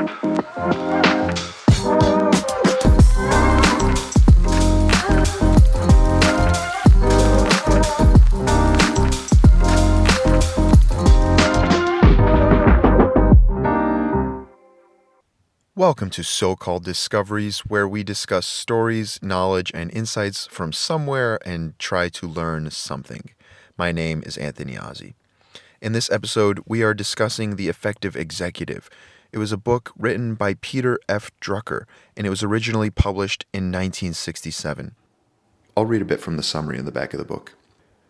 Welcome to So-Called Discoveries, where we discuss stories, knowledge, and insights from somewhere and try to learn something. My name is Anthony Ozzie. In this episode, we are discussing The Effective Executive. It was a book written by Peter F. Drucker, and it was originally published in 1967. I'll read a bit from the summary in the back of the book.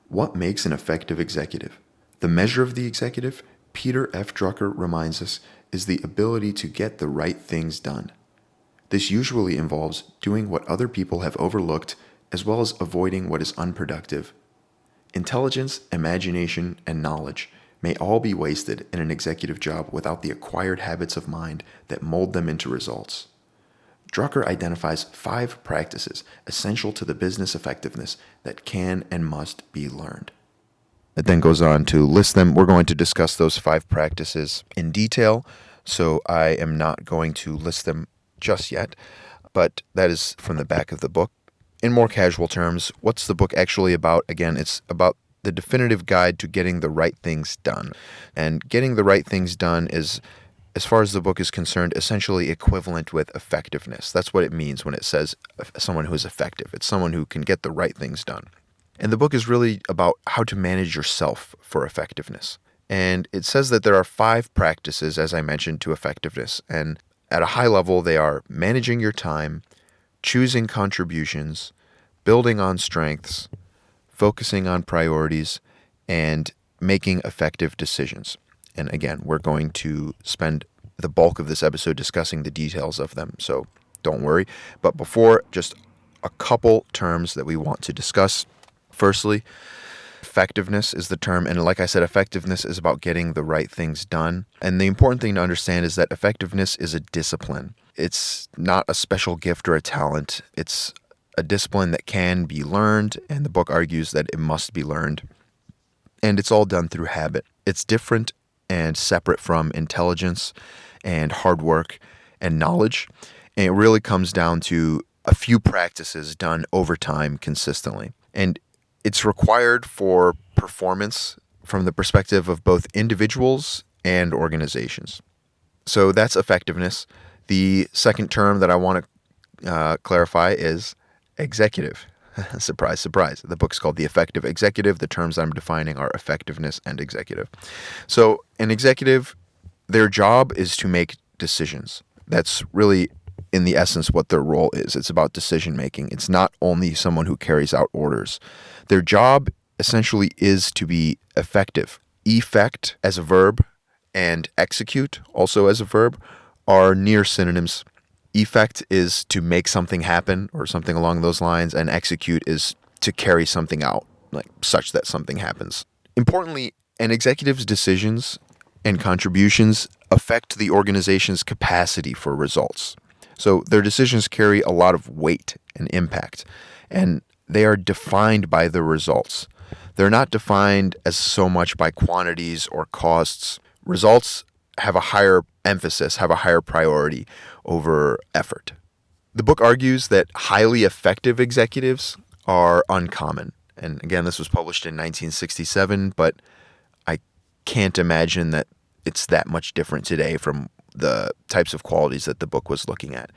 What makes an effective executive? The measure of the executive, Peter F. Drucker reminds us, is the ability to get the right things done. This usually involves doing what other people have overlooked, as well as avoiding what is unproductive. Intelligence, imagination, and knowledge may all be wasted in an executive job without the acquired habits of mind that mold them into results. Drucker identifies 5 practices essential to the business effectiveness that can and must be learned. It then goes on to list them. We're going to discuss those 5 practices in detail, so I am not going to list them just yet, but that is from the back of the book. In more casual terms, what's the book actually about? Again, it's about the definitive guide to getting the right things done. And getting the right things done is, as far as the book is concerned, essentially equivalent with effectiveness. That's what it means when it says someone who is effective. It's someone who can get the right things done. And the book is really about how to manage yourself for effectiveness. And it says that there are 5 practices, as I mentioned, to effectiveness. And at a high level, they are managing your time, choosing contributions, building on strengths, focusing on priorities, and making effective decisions. And again, we're going to spend the bulk of this episode discussing the details of them, so don't worry. But before, just a couple terms that we want to discuss. Firstly, effectiveness is the term, and like I said, effectiveness is about getting the right things done. And the important thing to understand is that effectiveness is a discipline. It's not a special gift or a talent. It's a discipline that can be learned, and the book argues that it must be learned. And it's all done through habit. It's different and separate from intelligence and hard work and knowledge. And it really comes down to a few practices done over time consistently. And it's required for performance from the perspective of both individuals and organizations. So that's effectiveness. The second term that I want to clarify is executive. Surprise, surprise. The book's called The Effective Executive. The terms I'm defining are effectiveness and executive. So an executive, their job is to make decisions. That's really, in the essence, what their role is. It's about decision making. It's not only someone who carries out orders. Their job essentially is to be effective. Effect as a verb and execute also as a verb are near synonyms. Effect is to make something happen or something along those lines, and execute is to carry something out, like such that something happens. Importantly, an executive's decisions and contributions affect the organization's capacity for results. So their decisions carry a lot of weight and impact, and they are defined by the results. They're not defined as so much by quantities or costs. Results have a higher emphasis, have a higher priority over effort. The book argues that highly effective executives are uncommon. And again, this was published in 1967, but I can't imagine that it's that much different today from the types of qualities that the book was looking at.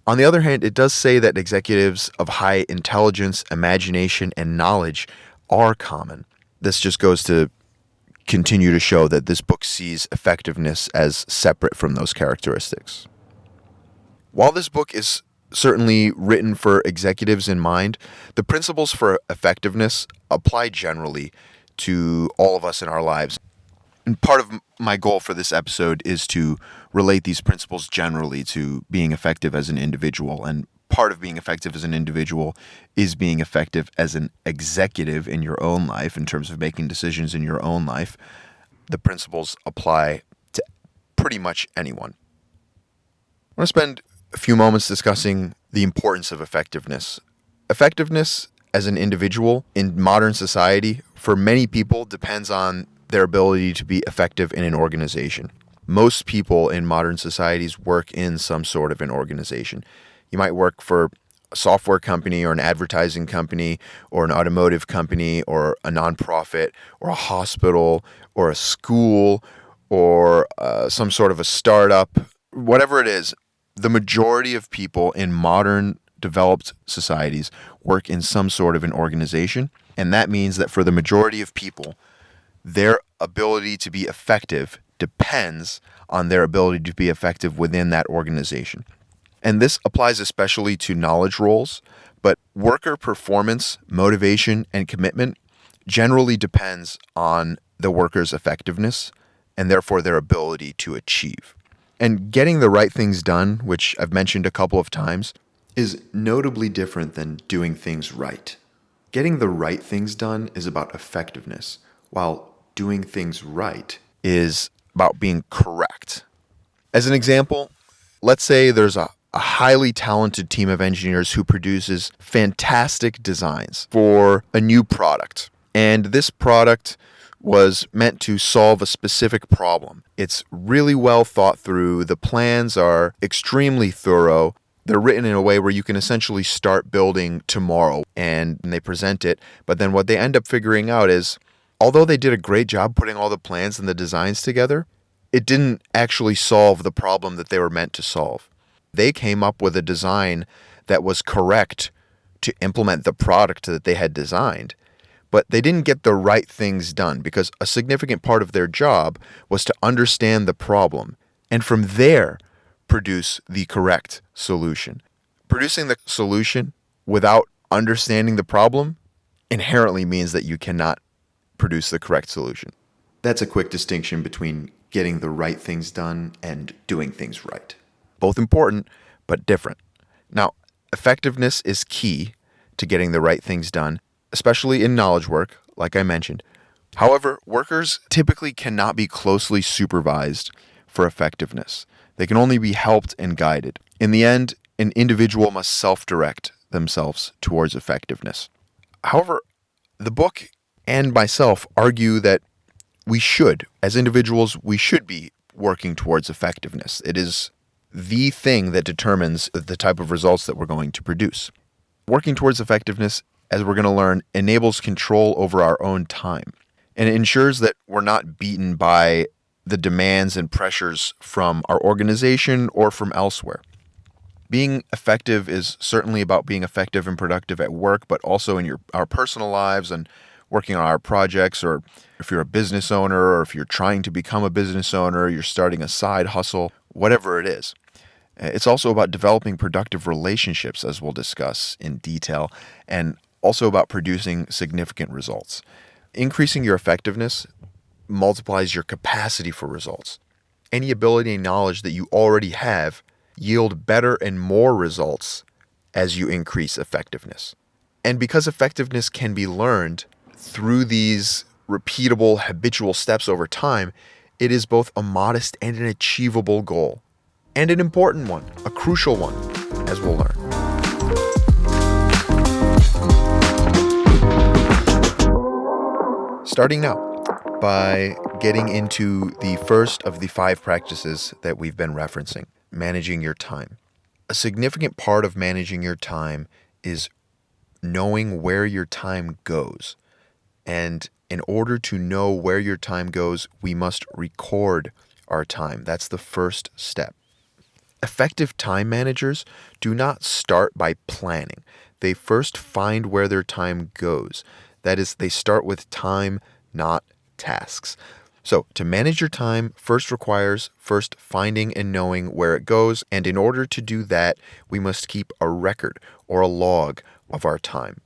On the other hand, it does say that executives of high intelligence, imagination, and knowledge are common. This just goes to continue to show that this book sees effectiveness as separate from those characteristics. While this book is certainly written for executives in mind, the principles for effectiveness apply generally to all of us in our lives. And part of my goal for this episode is to relate these principles generally to being effective as an individual. And part of being effective as an individual is being effective as an executive in your own life in terms of making decisions in your own life. The principles apply to pretty much anyone. I want to spend a few moments discussing the importance of effectiveness. Effectiveness as an individual in modern society, for many people, depends on their ability to be effective in an organization. Most people in modern societies work in some sort of an organization. You might work for a software company or an advertising company or an automotive company or a nonprofit or a hospital or a school or some sort of a startup. Whatever it is, the majority of people in modern developed societies work in some sort of an organization. And that means that for the majority of people, their ability to be effective depends on their ability to be effective within that organization. And this applies especially to knowledge roles, but worker performance, motivation, and commitment generally depends on the worker's effectiveness and therefore their ability to achieve. And getting the right things done, which I've mentioned a couple of times, is notably different than doing things right. Getting the right things done is about effectiveness, while doing things right is about being correct. As an example, let's say there's a highly talented team of engineers who produces fantastic designs for a new product. And this product was meant to solve a specific problem. It's really well thought through. The plans are extremely thorough. They're written in a way where you can essentially start building tomorrow, and they present it. But then what they end up figuring out is, although they did a great job putting all the plans and the designs together, it didn't actually solve the problem that they were meant to solve. They came up with a design that was correct to implement the product that they had designed, but they didn't get the right things done because a significant part of their job was to understand the problem and from there produce the correct solution. Producing the solution without understanding the problem inherently means that you cannot produce the correct solution. That's a quick distinction between getting the right things done and doing things right. Both important, but different. Now, effectiveness is key to getting the right things done, especially in knowledge work, like I mentioned. However, workers typically cannot be closely supervised for effectiveness. They can only be helped and guided. In the end, an individual must self-direct themselves towards effectiveness. However, the book and myself argue that as individuals, we should be working towards effectiveness. It is the thing that determines the type of results that we're going to produce. Working towards effectiveness, as we're going to learn, enables control over our own time, and it ensures that we're not beaten by the demands and pressures from our organization or from elsewhere. Being effective is certainly about being effective and productive at work, but also in our personal lives and working on our projects, or if you're a business owner, or if you're trying to become a business owner, you're starting a side hustle, whatever it is. It's also about developing productive relationships, as we'll discuss in detail, and also about producing significant results. Increasing your effectiveness multiplies your capacity for results. Any ability and knowledge that you already have yield better and more results as you increase effectiveness. And because effectiveness can be learned through these repeatable, habitual steps over time, it is both a modest and an achievable goal. And an important one, a crucial one, as we'll learn. Starting now by getting into the first of the 5 practices that we've been referencing, managing your time. A significant part of managing your time is knowing where your time goes. And in order to know where your time goes, we must record our time. That's the first step. Effective time managers do not start by planning. They first find where their time goes. That is, they start with time, not tasks. So to manage your time requires first finding and knowing where it goes. And in order to do that, we must keep a record or a log of our time.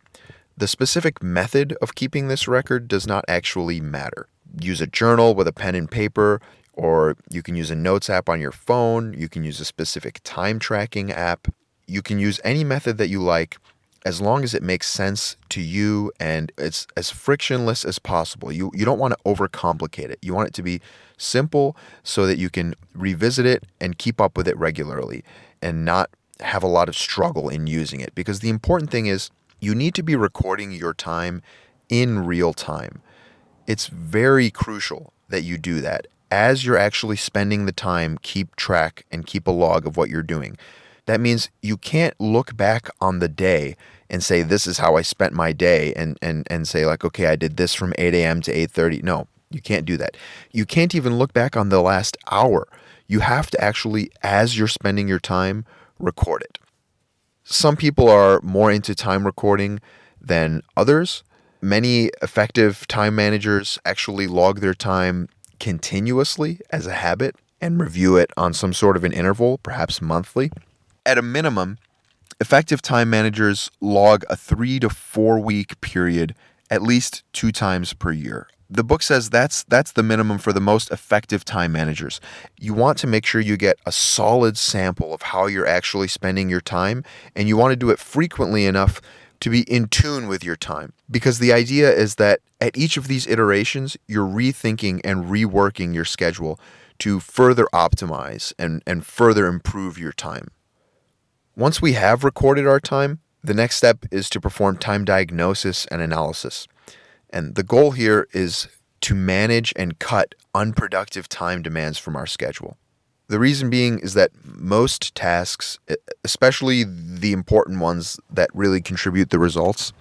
The specific method of keeping this record does not actually matter. Use a journal with a pen and paper, or you can use a notes app on your phone. You can use a specific time tracking app. You can use any method that you like, as long as it makes sense to you and it's as frictionless as possible. You don't want to overcomplicate it. You want it to be simple so that you can revisit it and keep up with it regularly and not have a lot of struggle in using it. Because the important thing is you need to be recording your time in real time. It's very crucial that you do that. as you're actually spending the time, keep track and keep a log of what you're doing. That means you can't look back on the day and say, this is how I spent my day, and say like, okay, I did this from 8 a.m. to 8:30. No, you can't do that. You can't even look back on the last hour. You have to actually, as you're spending your time, record it. Some people are more into time recording than others. Many effective time managers actually log their time continuously as a habit and review it on some sort of an interval, perhaps monthly. At a minimum, effective time managers log a 3 to 4 week period at least 2 times per year. The book says that's the minimum for the most effective time managers. You want to make sure you get a solid sample of how you're actually spending your time, and you want to do it frequently enough to be in tune with your time. Because the idea is that at each of these iterations, you're rethinking and reworking your schedule to further optimize and further improve your time. Once we have recorded our time, the next step is to perform time diagnosis and analysis. And the goal here is to manage and cut unproductive time demands from our schedule. The reason being is that most tasks, especially the important ones that really contribute the results,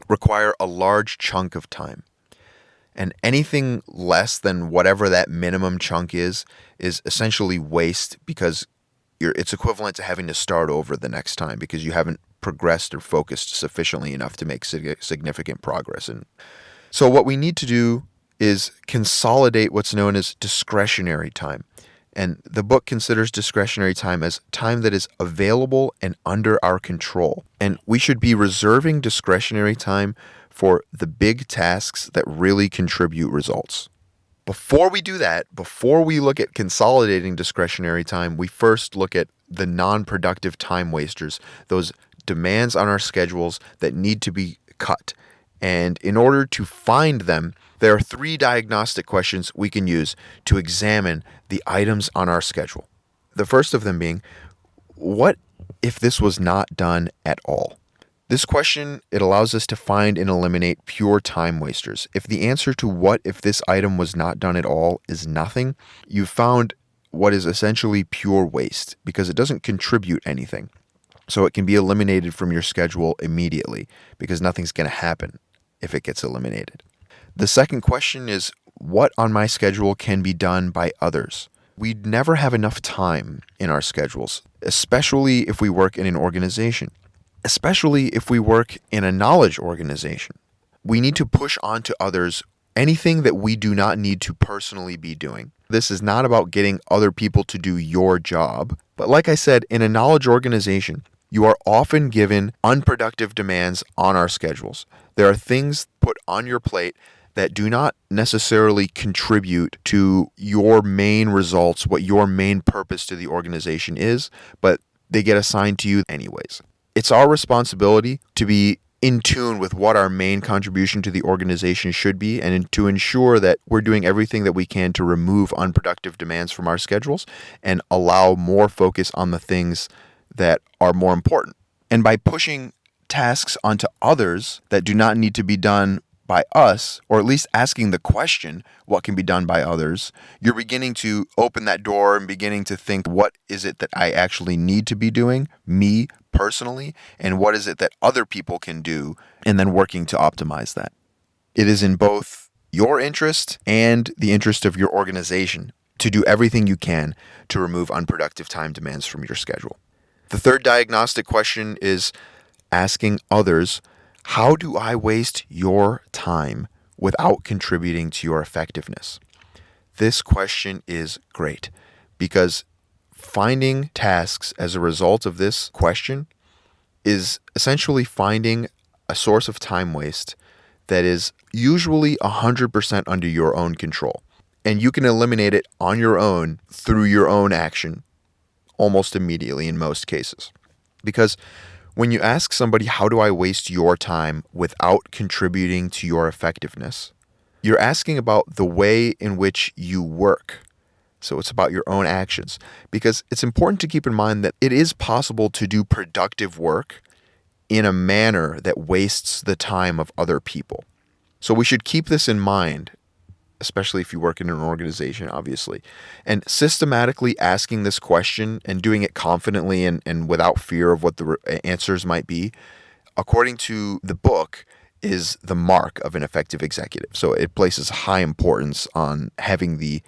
require a large chunk of time. And anything less than whatever that minimum chunk is essentially waste, because it's equivalent to having to start over the next time because you haven't progressed or focused sufficiently enough to make significant progress. And so what we need to do is consolidate what's known as discretionary time. And the book considers discretionary time as time that is available and under our control. And we should be reserving discretionary time for the big tasks that really contribute results. Before we do that, before we look at consolidating discretionary time, we first look at the non-productive time wasters, those demands on our schedules that need to be cut. And in order to find them, there are 3 diagnostic questions we can use to examine the items on our schedule. The first of them being, what if this was not done at all? This question, it allows us to find and eliminate pure time wasters. If the answer to what if this item was not done at all is nothing, you've found what is essentially pure waste because it doesn't contribute anything. So it can be eliminated from your schedule immediately because nothing's going to happen if it gets eliminated. The second question is, what on my schedule can be done by others? We never have enough time in our schedules, especially if we work in an organization. Especially if we work in a knowledge organization. We need to push on to others anything that we do not need to personally be doing. This is not about getting other people to do your job. But like I said, in a knowledge organization, you are often given unproductive demands on our schedules. There are things put on your plate that do not necessarily contribute to your main results, what your main purpose to the organization is, but they get assigned to you anyways. It's our responsibility to be in tune with what our main contribution to the organization should be and to ensure that we're doing everything that we can to remove unproductive demands from our schedules and allow more focus on the things that are more important. And by pushing tasks onto others that do not need to be done by us, or at least asking the question, what can be done by others, you're beginning to open that door and beginning to think, what is it that I actually need to be doing, me personally, and what is it that other people can do, and then working to optimize that. It is in both your interest and the interest of your organization to do everything you can to remove unproductive time demands from your schedule. The third diagnostic question is asking others, how do I waste your time without contributing to your effectiveness? This question is great because finding tasks as a result of this question is essentially finding a source of time waste that is usually 100% under your own control. And you can eliminate it on your own through your own action almost immediately in most cases. Because when you ask somebody, how do I waste your time without contributing to your effectiveness? You're asking about the way in which you work. So it's about your own actions. Because it's important to keep in mind that it is possible to do productive work in a manner that wastes the time of other people. So we should keep this in mind especially if you work in an organization, obviously. And systematically asking this question and doing it confidently and without fear of what the answers might be, according to the book, is the mark of an effective executive. So it places high importance on having the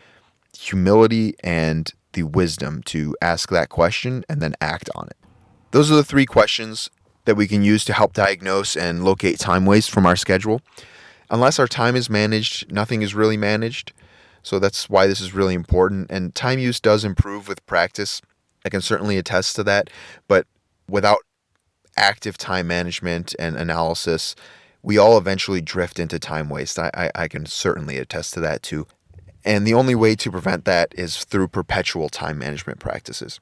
humility and the wisdom to ask that question and then act on it. Those are the 3 questions that we can use to help diagnose and locate time waste from our schedule. Unless our time is managed, nothing is really managed. So that's why this is really important. And time use does improve with practice. I can certainly attest to that. But without active time management and analysis, we all eventually drift into time waste. I can certainly attest to that too. And the only way to prevent that is through perpetual time management practices.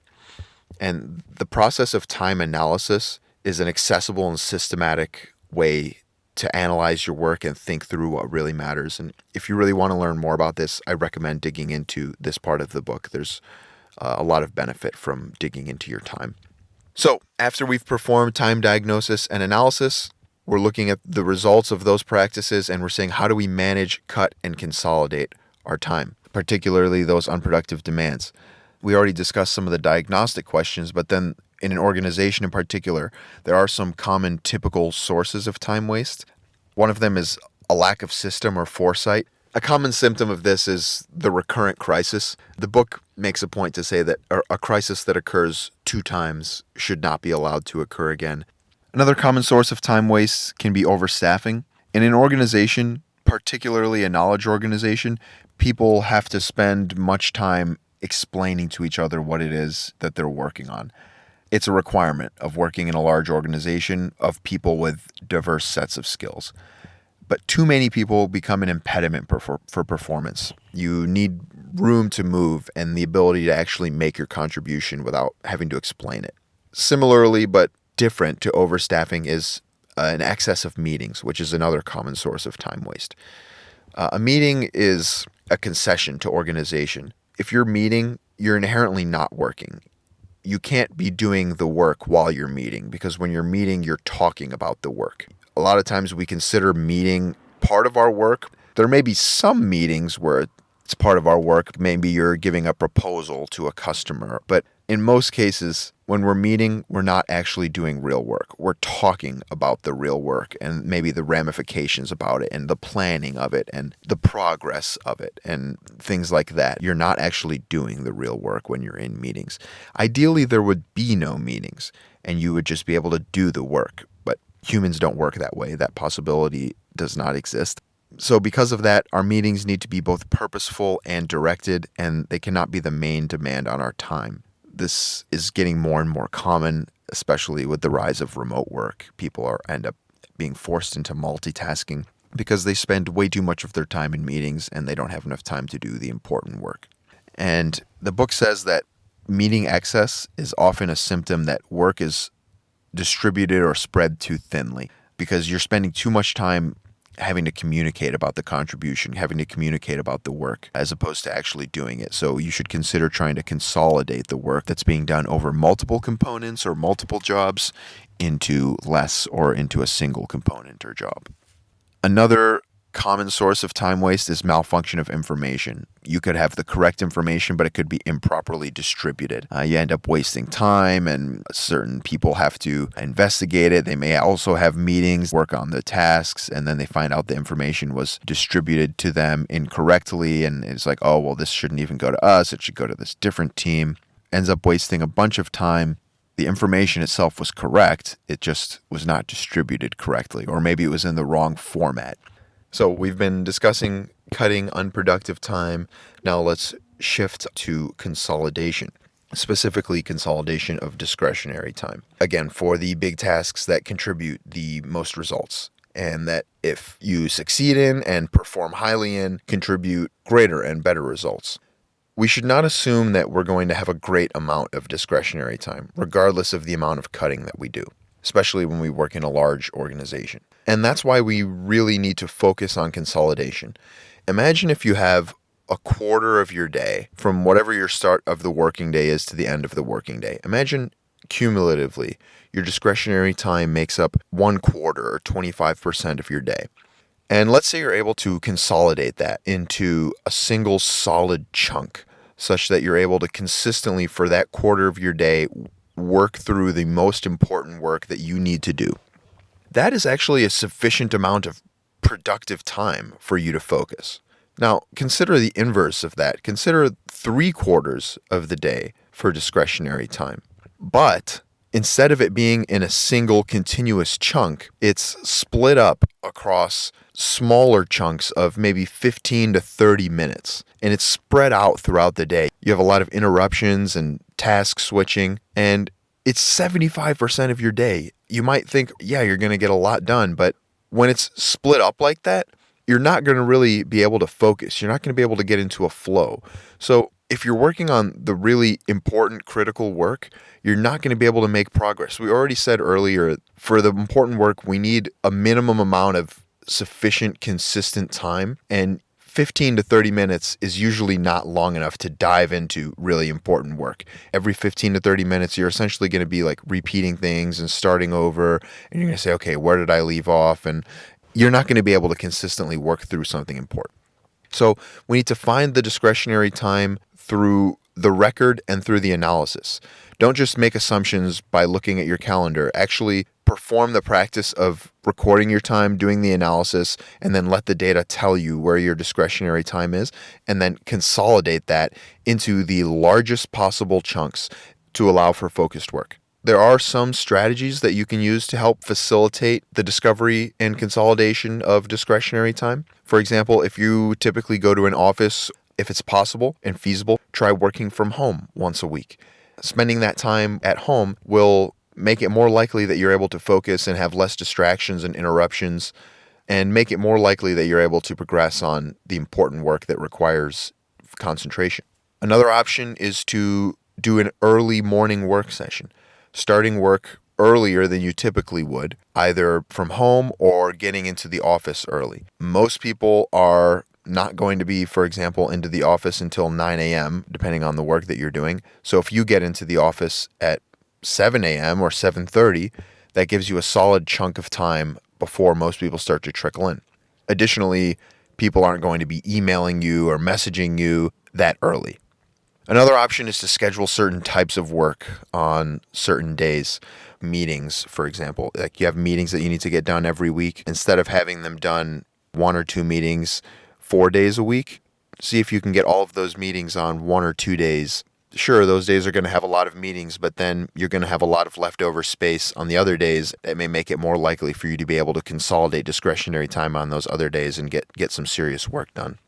And the process of time analysis is an accessible and systematic way to analyze your work and think through what really matters. And if you really want to learn more about this, I recommend digging into this part of the book. There's a lot of benefit from digging into your time. So after we've performed time diagnosis and analysis, we're looking at the results of those practices and we're saying, how do we manage, cut, and consolidate our time, particularly those unproductive demands? We already discussed some of the diagnostic questions, but then in an organization in particular, there are some common typical sources of time waste. One of them is a lack of system or foresight. A common symptom of this is the recurrent crisis. The book makes a point to say that a crisis that occurs 2 times should not be allowed to occur again. Another common source of time waste can be overstaffing. In an organization, particularly a knowledge organization, people have to spend much time explaining to each other what it is that they're working on. It's a requirement of working in a large organization of people with diverse sets of skills. But too many people become an impediment for performance. You need room to move and the ability to actually make your contribution without having to explain it. Similarly, but different to overstaffing, is an excess of meetings, which is another common source of time waste. A meeting is a concession to organization. If you're meeting, you're inherently not working. You can't be doing the work while you're meeting, because when you're meeting, you're talking about the work. A lot of times we consider meeting part of our work. There may be some meetings where it's part of our work. Maybe you're giving a proposal to a customer. But in most cases, when we're meeting, we're not actually doing real work. We're talking about the real work and maybe the ramifications about it and the planning of it and the progress of it and things like that. You're not actually doing the real work when you're in meetings. Ideally, there would be no meetings and you would just be able to do the work. But humans don't work that way. That possibility does not exist. So because of that, our meetings need to be both purposeful and directed, and they cannot be the main demand on our time. This is getting more and more common, especially with the rise of remote work. People end up being forced into multitasking because they spend way too much of their time in meetings and they don't have enough time to do the important work. And the book says that meeting excess is often a symptom that work is distributed or spread too thinly because you're spending too much time having to communicate about the contribution, having to communicate about the work, as opposed to actually doing it. So you should consider trying to consolidate the work that's being done over multiple components or multiple jobs into less or into a single component or job. Another common source of time waste is malfunction of information. You could have the correct information, but it could be improperly distributed. You end up wasting time, and certain people have to investigate it. They may also have meetings, work on the tasks, and then they find out the information was distributed to them incorrectly, and it's like, oh, well, this shouldn't even go to us. It should go to this different team. Ends up wasting a bunch of time. The information itself was correct. It just was not distributed correctly, or maybe it was in the wrong format. So we've been discussing cutting unproductive time. Now let's shift to consolidation, specifically consolidation of discretionary time. Again, for the big tasks that contribute the most results and that if you succeed in and perform highly in, contribute greater and better results. We should not assume that we're going to have a great amount of discretionary time, regardless of the amount of cutting that we do, especially when we work in a large organization. And that's why we really need to focus on consolidation. Imagine if you have a quarter of your day from whatever your start of the working day is to the end of the working day. Imagine cumulatively your discretionary time makes up 1/4 or 25% of your day. And let's say you're able to consolidate that into a single solid chunk such that you're able to consistently, for that quarter of your day, work through the most important work that you need to do. That is actually a sufficient amount of productive time for you to focus. Now, consider the inverse of that. Consider 3/4 of the day for discretionary time. But instead of it being in a single continuous chunk, it's split up across smaller chunks of maybe 15 to 30 minutes. And it's spread out throughout the day. You have a lot of interruptions and task switching, and it's 75% of your day. You might think, yeah, you're going to get a lot done, but when it's split up like that, you're not going to really be able to focus. You're not going to be able to get into a flow. So if you're working on the really important, critical work, you're not going to be able to make progress. We already said earlier, for the important work, we need a minimum amount of sufficient, consistent time, and 15 to 30 minutes is usually not long enough to dive into really important work. Every 15 to 30 minutes, you're essentially going to be like repeating things and starting over, and you're going to say, okay, where did I leave off? And you're not going to be able to consistently work through something important. So we need to find the discretionary time through the record and through the analysis. Don't just make assumptions by looking at your calendar. Actually perform the practice of recording your time, doing the analysis, and then let the data tell you where your discretionary time is, and then consolidate that into the largest possible chunks to allow for focused work. There are some strategies that you can use to help facilitate the discovery and consolidation of discretionary time. For example, if you typically go to an office, if it's possible and feasible, try working from home once a week. Spending that time at home will make it more likely that you're able to focus and have less distractions and interruptions, and make it more likely that you're able to progress on the important work that requires concentration. Another option is to do an early morning work session, starting work earlier than you typically would, either from home or getting into the office early. Most people are not going to be, for example, into the office until 9 a.m., depending on the work that you're doing. So if you get into the office at 7 a.m. or 7:30, that gives you a solid chunk of time before most people start to trickle in. Additionally, people aren't going to be emailing you or messaging you that early. Another option is to schedule certain types of work on certain days. Meetings, for example. Like you have meetings that you need to get done every week. Instead of having them done 1 or 2 meetings 4 days a week, see if you can get all of those meetings on 1 or 2 days. Sure, those days are going to have a lot of meetings, but then you're going to have a lot of leftover space on the other days that may make it more likely for you to be able to consolidate discretionary time on those other days and get some serious work done.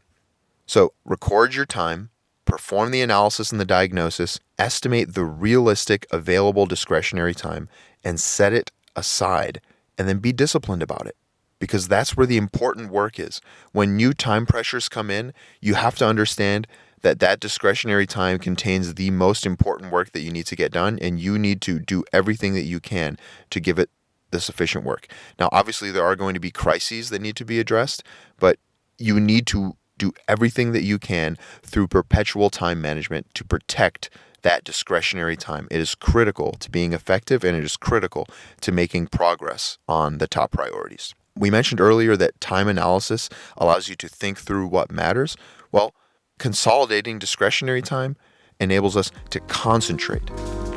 So record your time, perform the analysis and the diagnosis, estimate the realistic available discretionary time, and set it aside, and then be disciplined about it. Because that's where the important work is. When new time pressures come in, you have to understand that that discretionary time contains the most important work that you need to get done, and you need to do everything that you can to give it the sufficient work. Now, obviously, there are going to be crises that need to be addressed, but you need to do everything that you can through perpetual time management to protect that discretionary time. It is critical to being effective, and it is critical to making progress on the top priorities. We mentioned earlier that time analysis allows you to think through what matters. Well, consolidating discretionary time enables us to concentrate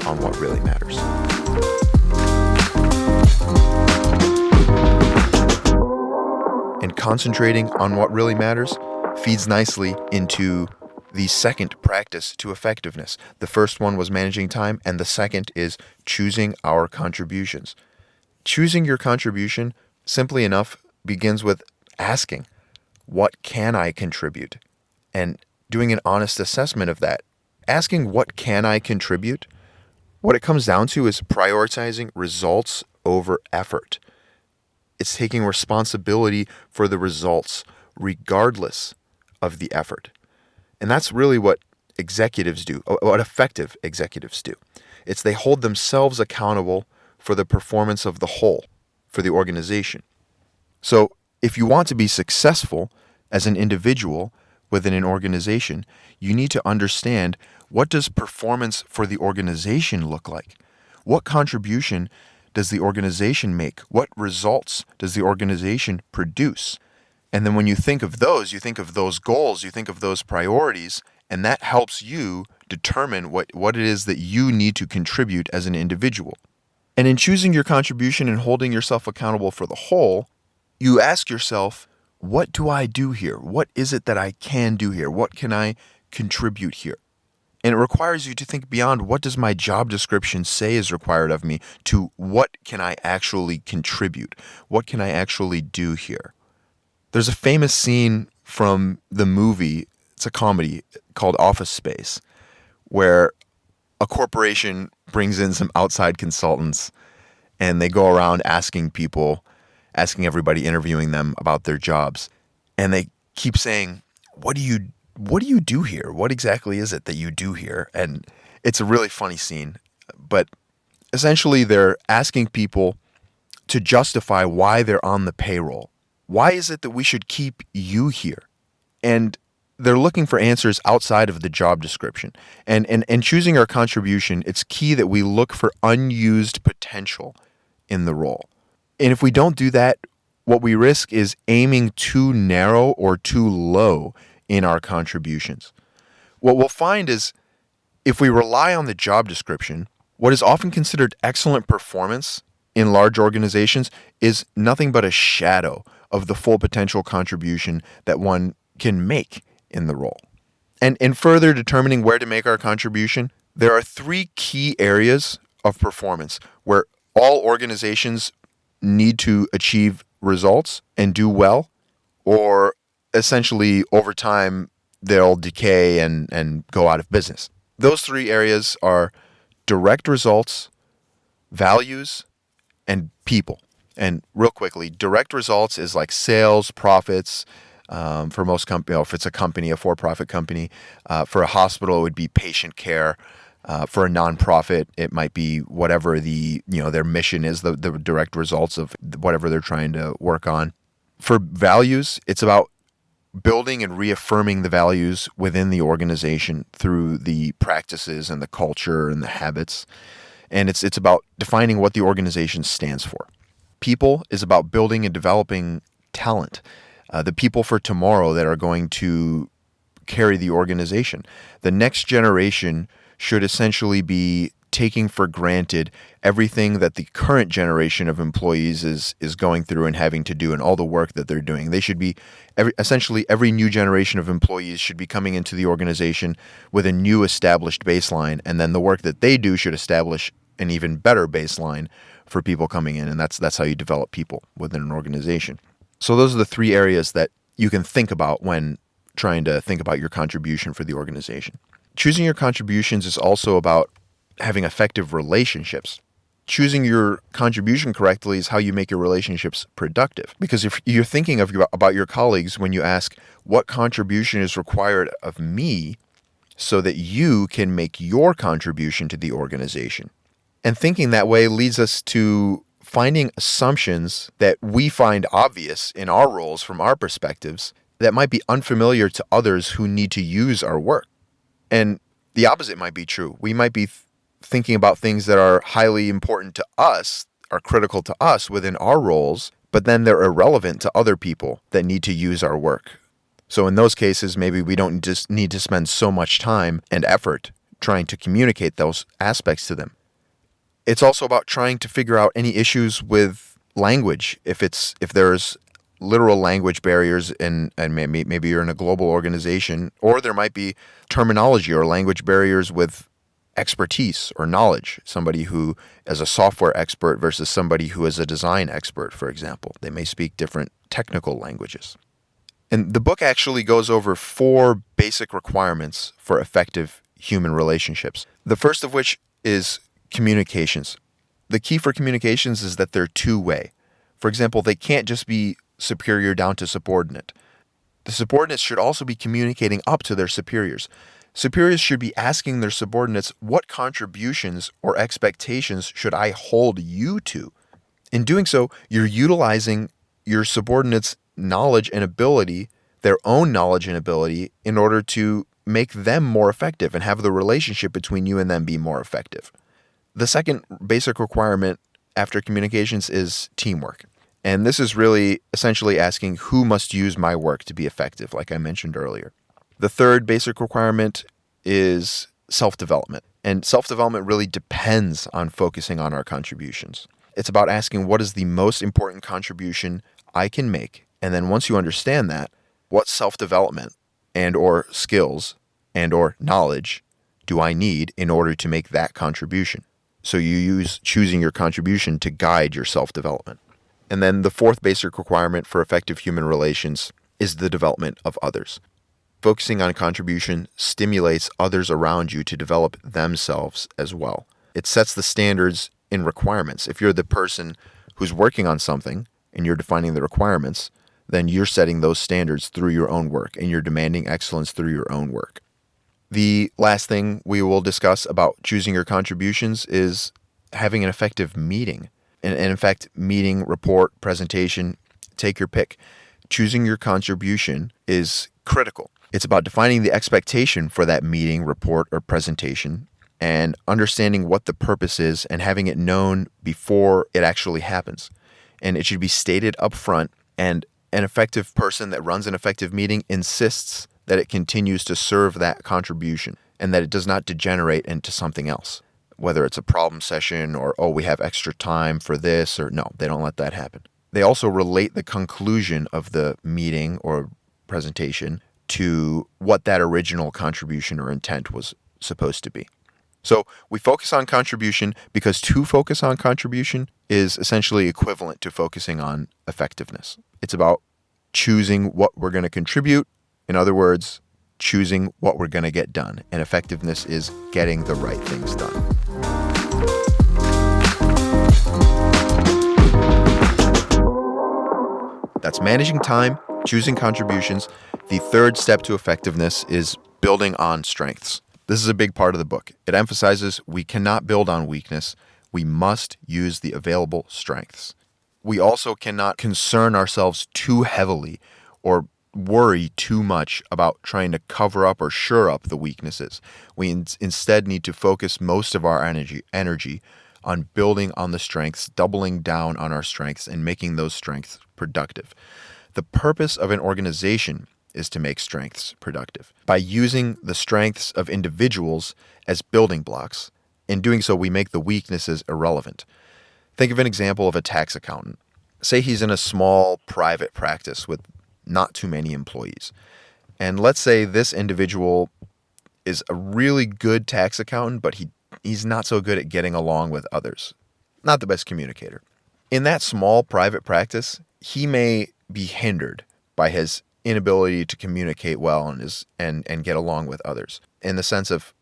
on what really matters. And concentrating on what really matters feeds nicely into the second practice to effectiveness. The first one was managing time, and the second is choosing our contributions. Choosing your contribution, simply enough, begins with asking, what can I contribute? And doing an honest assessment of that. Asking what can I contribute? What it comes down to is prioritizing results over effort. It's taking responsibility for the results, regardless of the effort. And that's really what executives do, what effective executives do. It's they hold themselves accountable for the performance of the whole, for the organization. So if you want to be successful as an individual within an organization, you need to understand, what does performance for the organization look like? What contribution does the organization make? What results does the organization produce? And then when you think of those goals, you think of those priorities, and that helps you determine what it is that you need to contribute as an individual. And in choosing your contribution and holding yourself accountable for the whole, you ask yourself, what do I do here? What is it that I can do here? What can I contribute here? And it requires you to think beyond what does my job description say is required of me to what can I actually contribute? What can I actually do here? There's a famous scene from the movie, it's a comedy called Office Space, where a corporation brings in some outside consultants and they go around asking everybody, interviewing them about their jobs. And they keep saying, what do you do here? What exactly is it that you do here? And it's a really funny scene. But essentially they're asking people to justify why they're on the payroll. Why is it that we should keep you here? And they're looking for answers outside of the job description. And choosing our contribution, it's key that we look for unused potential in the role. And if we don't do that, what we risk is aiming too narrow or too low in our contributions. What we'll find is if we rely on the job description, what is often considered excellent performance in large organizations is nothing but a shadow of the full potential contribution that one can make in the role. And in further determining where to make our contribution, there are 3 key areas of performance where all organizations need to achieve results and do well, or essentially over time they'll decay and go out of business. Those 3 areas are direct results, values, and people. And real quickly, direct results is like sales, profits. For most companies, if it's a company, a for-profit company, for a hospital, it would be patient care. For a nonprofit, it might be whatever their mission is, the direct results of whatever they're trying to work on. For values, it's about building and reaffirming the values within the organization through the practices and the culture and the habits. And it's about defining what the organization stands for. People is about building and developing talent. The people for tomorrow that are going to carry the organization. The next generation should essentially be taking for granted everything that the current generation of employees is going through and having to do and all the work that they're doing. They should be, every new generation of employees should be coming into the organization with a new established baseline, and then the work that they do should establish an even better baseline for people coming in, and that's how you develop people within an organization. So those are the 3 areas that you can think about when trying to think about your contribution for the organization. Choosing your contributions is also about having effective relationships. Choosing your contribution correctly is how you make your relationships productive. Because if you're thinking about your colleagues when you ask, what contribution is required of me so that you can make your contribution to the organization? And thinking that way leads us to finding assumptions that we find obvious in our roles from our perspectives that might be unfamiliar to others who need to use our work. And the opposite might be true. We might be thinking about things that are highly important to us, are critical to us within our roles, but then they're irrelevant to other people that need to use our work. So in those cases, maybe we don't just need to spend so much time and effort trying to communicate those aspects to them. It's also about trying to figure out any issues with language. If there's literal language barriers and maybe you're in a global organization, or there might be terminology or language barriers with expertise or knowledge. Somebody who is a software expert versus somebody who is a design expert, for example. They may speak different technical languages. And the book actually goes over 4 basic requirements for effective human relationships. The first of which is communications. The key for communications is that they're two-way. For example, they can't just be superior down to subordinate. The subordinates should also be communicating up to their superiors. Superiors should be asking their subordinates, what contributions or expectations should I hold you to? In doing so, you're utilizing your subordinates' knowledge and ability, their own knowledge and ability, in order to make them more effective and have the relationship between you and them be more effective. The second basic requirement after communications is teamwork. And this is really essentially asking who must use my work to be effective, like I mentioned earlier. The third basic requirement is self-development. And self-development really depends on focusing on our contributions. It's about asking what is the most important contribution I can make. And then once you understand that, what self-development and or skills and or knowledge do I need in order to make that contribution? So you use choosing your contribution to guide your self-development. And then the fourth basic requirement for effective human relations is the development of others. Focusing on contribution stimulates others around you to develop themselves as well. It sets the standards in requirements. If you're the person who's working on something and you're defining the requirements, then you're setting those standards through your own work and you're demanding excellence through your own work. The last thing we will discuss about choosing your contributions is having an effective meeting. And in fact, meeting, report, presentation, take your pick. Choosing your contribution is critical. It's about defining the expectation for that meeting, report, or presentation and understanding what the purpose is and having it known before it actually happens. And it should be stated up front, and an effective person that runs an effective meeting insists that it continues to serve that contribution and that it does not degenerate into something else, whether it's a problem session or, oh, we have extra time for this, or no, they don't let that happen. They also relate the conclusion of the meeting or presentation to what that original contribution or intent was supposed to be. So we focus on contribution because to focus on contribution is essentially equivalent to focusing on effectiveness. It's about choosing what we're going to contribute. In other words, choosing what we're going to get done. And effectiveness is getting the right things done. That's managing time, choosing contributions. The third step to effectiveness is building on strengths. This is a big part of the book. It emphasizes we cannot build on weakness. We must use the available strengths. We also cannot concern ourselves too heavily or worry too much about trying to cover up or shore up the weaknesses. We instead need to focus most of our energy on building on the strengths, doubling down on our strengths, and making those strengths productive. The purpose of an organization is to make strengths productive. By using the strengths of individuals as building blocks, in doing so, we make the weaknesses irrelevant. Think of an example of a tax accountant. Say he's in a small private practice with not too many employees. And let's say this individual is a really good tax accountant, but he's not so good at getting along with others. Not the best communicator. In that small private practice, he may be hindered by his inability to communicate well and get along with others in the sense of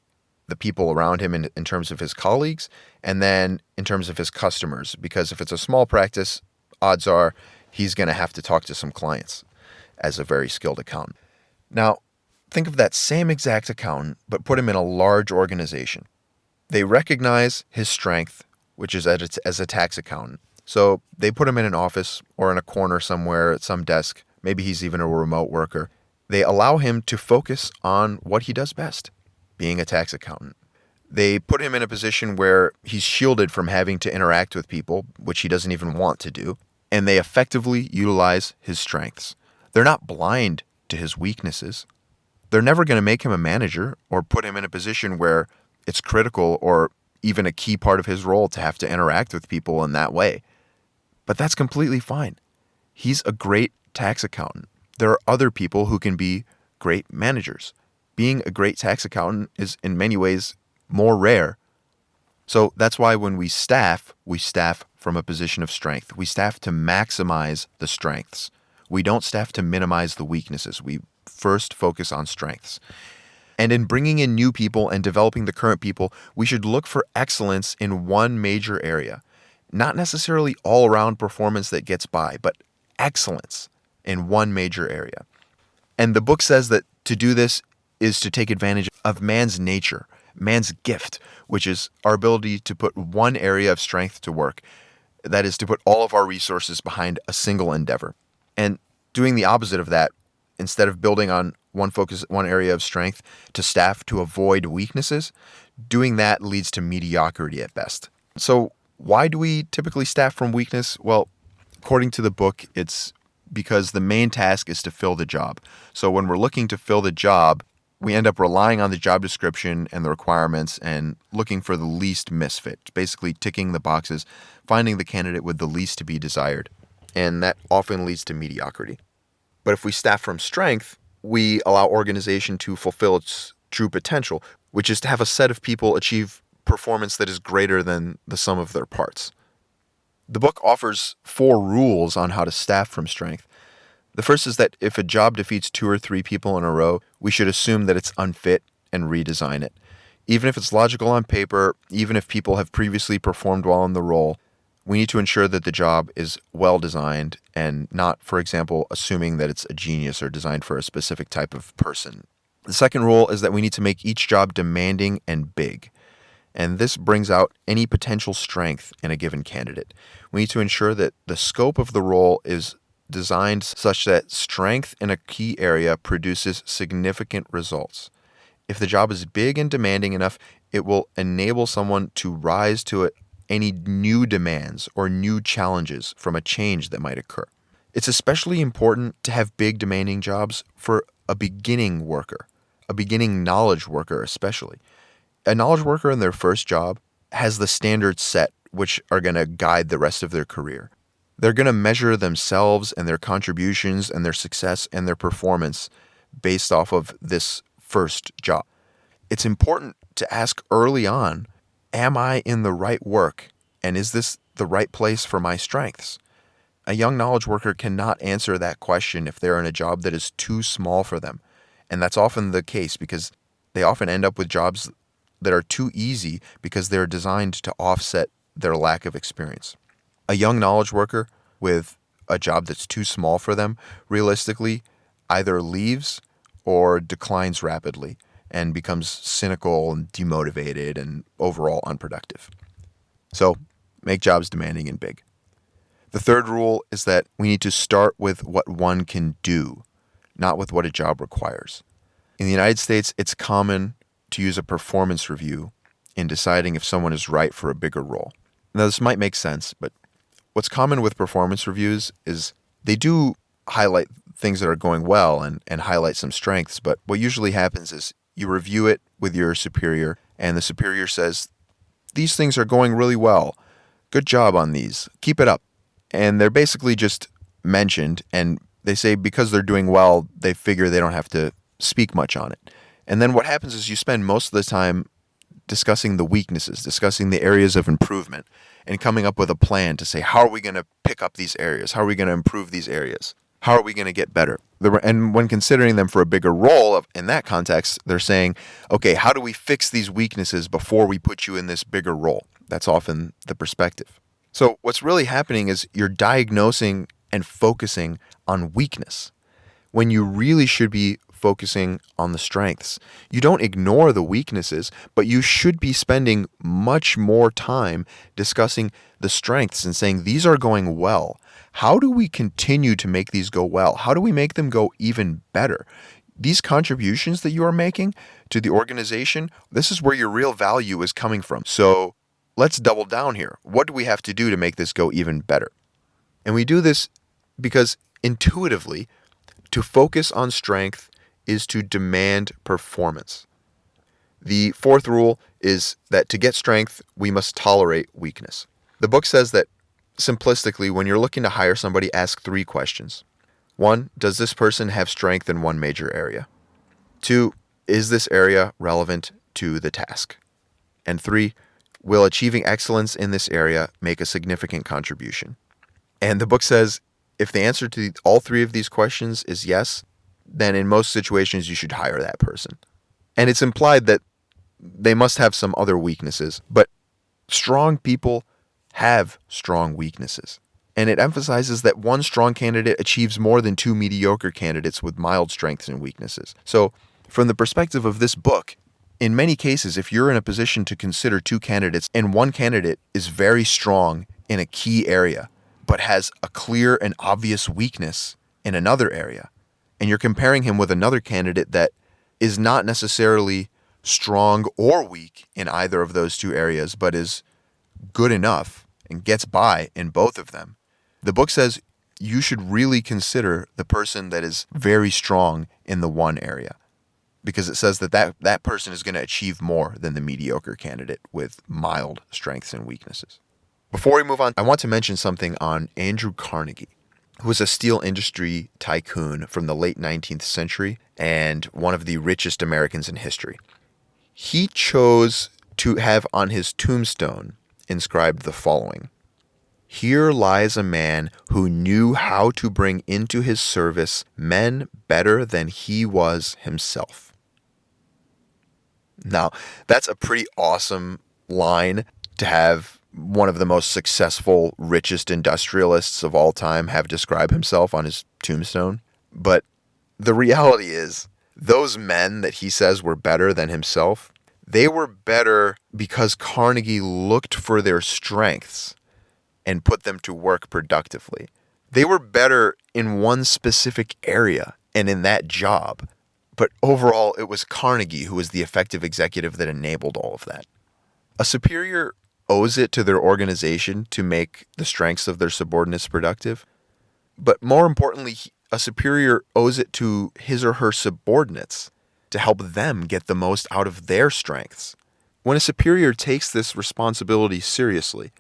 the people around him in terms of his colleagues and then in terms of his customers. Because if it's a small practice, odds are he's going to have to talk to some clients as a very skilled accountant. Now, think of that same exact accountant, but put him in a large organization. They recognize his strength, which is as a tax accountant. So they put him in an office or in a corner somewhere at some desk. Maybe he's even a remote worker. They allow him to focus on what he does best, being a tax accountant. They put him in a position where he's shielded from having to interact with people, which he doesn't even want to do, and they effectively utilize his strengths. They're not blind to his weaknesses. They're never going to make him a manager or put him in a position where it's critical or even a key part of his role to have to interact with people in that way. But that's completely fine. He's a great tax accountant. There are other people who can be great managers. Being a great tax accountant is in many ways more rare. So that's why when we staff from a position of strength. We staff to maximize the strengths. We don't staff to minimize the weaknesses. We first focus on strengths. And in bringing in new people and developing the current people, we should look for excellence in one major area. Not necessarily all-around performance that gets by, but excellence in one major area. And the book says that to do this is to take advantage of man's nature, man's gift, which is our ability to put one area of strength to work. That is to put all of our resources behind a single endeavor. And doing the opposite of that, instead of building on one area of strength to staff to avoid weaknesses, doing that leads to mediocrity at best. So why do we typically staff from weakness? Well, According to the book, it's because the main task is to fill the job. So when we're looking to fill the job, we end up relying on the job description and the requirements and looking for the least misfit, basically ticking the boxes, finding the candidate with the least to be desired. And that often leads to mediocrity. But if we staff from strength, we allow organization to fulfill its true potential, which is to have a set of people achieve performance that is greater than the sum of their parts. The book offers 4 rules on how to staff from strength. The first is that if a job defeats 2 or 3 people in a row, we should assume that it's unfit and redesign it. Even if it's logical on paper, even if people have previously performed well in the role, we need to ensure that the job is well designed and not, for example, assuming that it's a genius or designed for a specific type of person. The second rule is that we need to make each job demanding and big. And this brings out any potential strength in a given candidate. We need to ensure that the scope of the role is designed such that strength in a key area produces significant results. If the job is big and demanding enough, it will enable someone to rise to any new demands or new challenges from a change that might occur. It's especially important to have big demanding jobs for a beginning worker, a beginning knowledge worker especially. A knowledge worker in their first job has the standards set which are going to guide the rest of their career. They're going to measure themselves and their contributions and their success and their performance based off of this first job. It's important to ask early on, am I in the right work? And is this the right place for my strengths? A young knowledge worker cannot answer that question if they're in a job that is too small for them. And that's often the case because they often end up with jobs that are too easy because they're designed to offset their lack of experience. A young knowledge worker with a job that's too small for them realistically either leaves or declines rapidly and becomes cynical and demotivated and overall unproductive. So, make jobs demanding and big. The third rule is that we need to start with what one can do, not with what a job requires. In the United States, it's common to use a performance review in deciding if someone is right for a bigger role. Now, this might make sense, but what's common with performance reviews is they do highlight things that are going well and highlight some strengths, but what usually happens is you review it with your superior, and the superior says, these things are going really well. Good job on these. Keep it up. And they're basically just mentioned, and they say because they're doing well, they figure they don't have to speak much on it. And then what happens is you spend most of the time discussing the weaknesses, discussing the areas of improvement, and coming up with a plan to say, how are we going to pick up these areas? How are we going to improve these areas? How are we going to get better? And when considering them for a bigger role in that context, they're saying, okay, how do we fix these weaknesses before we put you in this bigger role? That's often the perspective. So what's really happening is you're diagnosing and focusing on weakness when you really should be focusing on the strengths. You don't ignore the weaknesses, but you should be spending much more time discussing the strengths and saying, these are going well. How do we continue to make these go well? How do we make them go even better? These contributions that you are making to the organization, this is where your real value is coming from. So let's double down here. What do we have to do to make this go even better? And we do this because intuitively, to focus on strength is to demand performance. The fourth rule is that to get strength, we must tolerate weakness. The book says that simplistically, when you're looking to hire somebody, ask 3 questions. 1, does this person have strength in one major area? 2, is this area relevant to the task? And 3, will achieving excellence in this area make a significant contribution? And the book says if the answer to all 3 of these questions is yes, then in most situations you should hire that person. And it's implied that they must have some other weaknesses, but strong people have strong weaknesses. And it emphasizes that one strong candidate achieves more than 2 mediocre candidates with mild strengths and weaknesses. So from the perspective of this book, in many cases, if you're in a position to consider 2 candidates and one candidate is very strong in a key area, but has a clear and obvious weakness in another area, and you're comparing him with another candidate that is not necessarily strong or weak in either of those 2 areas, but is good enough and gets by in both of them, The book says you should really consider the person that is very strong in the one area, because it says that person is going to achieve more than the mediocre candidate with mild strengths and weaknesses. Before we move on, I want to mention something on Andrew Carnegie, who was a steel industry tycoon from the late 19th century and one of the richest Americans in history. He chose to have on his tombstone inscribed the following: "Here lies a man who knew how to bring into his service men better than he was himself." Now, that's a pretty awesome line to have one of the most successful, richest industrialists of all time have described himself on his tombstone. But the reality is, those men that he says were better than himself, they were better because Carnegie looked for their strengths and put them to work productively. They were better in one specific area and in that job. But overall, it was Carnegie who was the effective executive that enabled all of that. A superior owes it to their organization to make the strengths of their subordinates productive. But more importantly, a superior owes it to his or her subordinates to help them get the most out of their strengths. When a superior takes this responsibility seriously,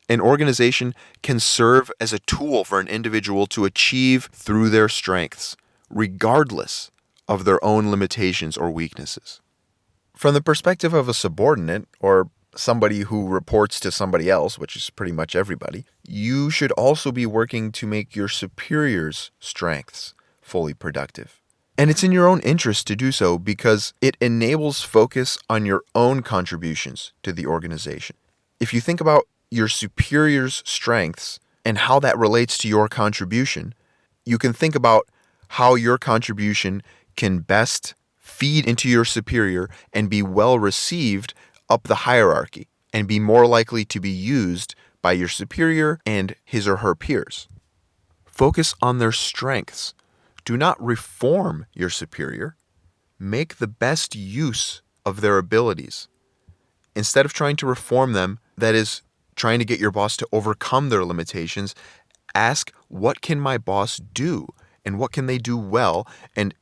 an organization can serve as a tool for an individual to achieve through their strengths, regardless of their own limitations or weaknesses. From the perspective of a subordinate, or somebody who reports to somebody else, which is pretty much everybody, you should also be working to make your superior's strengths fully productive. And it's in your own interest to do so because it enables focus on your own contributions to the organization. If you think about your superior's strengths and how that relates to your contribution, you can think about how your contribution can best feed into your superior and be well received up the hierarchy and be more likely to be used by your superior and his or her peers. Focus on their strengths. Do not reform your superior. Make the best use of their abilities. Instead of trying to reform them, that is, trying to get your boss to overcome their limitations, ask, what can my boss do? And what can they do well? And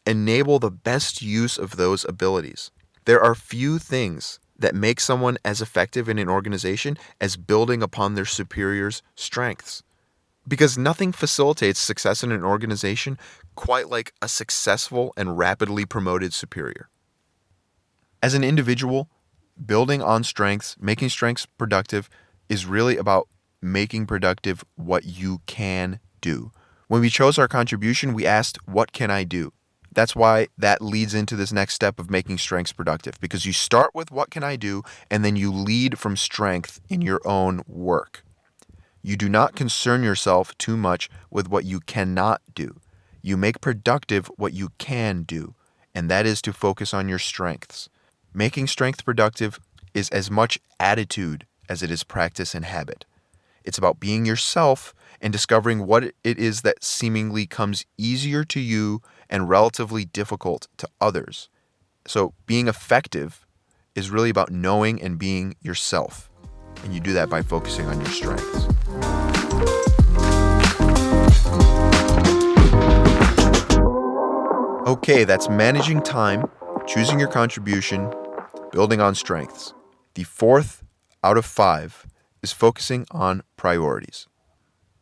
enable the best use of those abilities. There are few things that make someone as effective in an organization as building upon their superior's strengths. Because nothing facilitates success in an organization quite like a successful and rapidly promoted superior. As an individual, building on strengths, making strengths productive, is really about making productive what you can do. When we chose our contribution, we asked, what can I do? That's why that leads into this next step of making strengths productive, because you start with what can I do, and then you lead from strength in your own work. You do not concern yourself too much with what you cannot do. You make productive what you can do, and that is to focus on your strengths. Making strength productive is as much attitude as it is practice and habit. It's about being yourself and discovering what it is that seemingly comes easier to you and relatively difficult to others. So being effective is really about knowing and being yourself. And you do that by focusing on your strengths. Okay, that's managing time, choosing your contribution, building on strengths. The fourth out of 5 is focusing on priorities.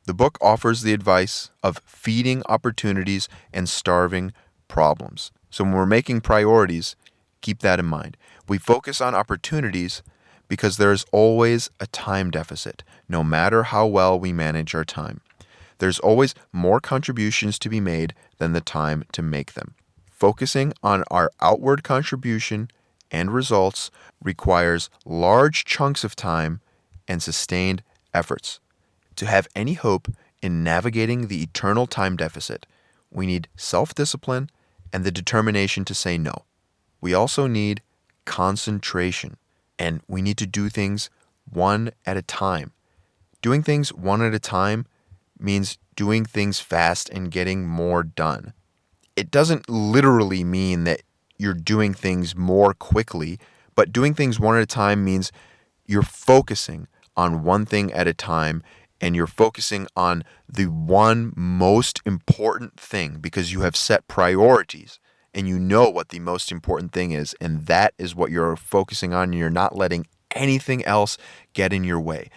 The book offers the advice of feeding opportunities and starving problems. So when we're making priorities, keep that in mind. We focus on opportunities because there is always a time deficit, no matter how well we manage our time. There's always more contributions to be made than the time to make them. Focusing on our outward contribution and results requires large chunks of time and sustained efforts. To have any hope in navigating the eternal time deficit, we need self-discipline and the determination to say no. We also need concentration, and we need to do things one at a time. Doing things one at a time means doing things fast and getting more done. It doesn't literally mean that you're doing things more quickly, but doing things one at a time means you're focusing on one thing at a time and you're focusing on the one most important thing because you have set priorities and you know what the most important thing is, and that is what you're focusing on, and you're not letting anything else get in your way.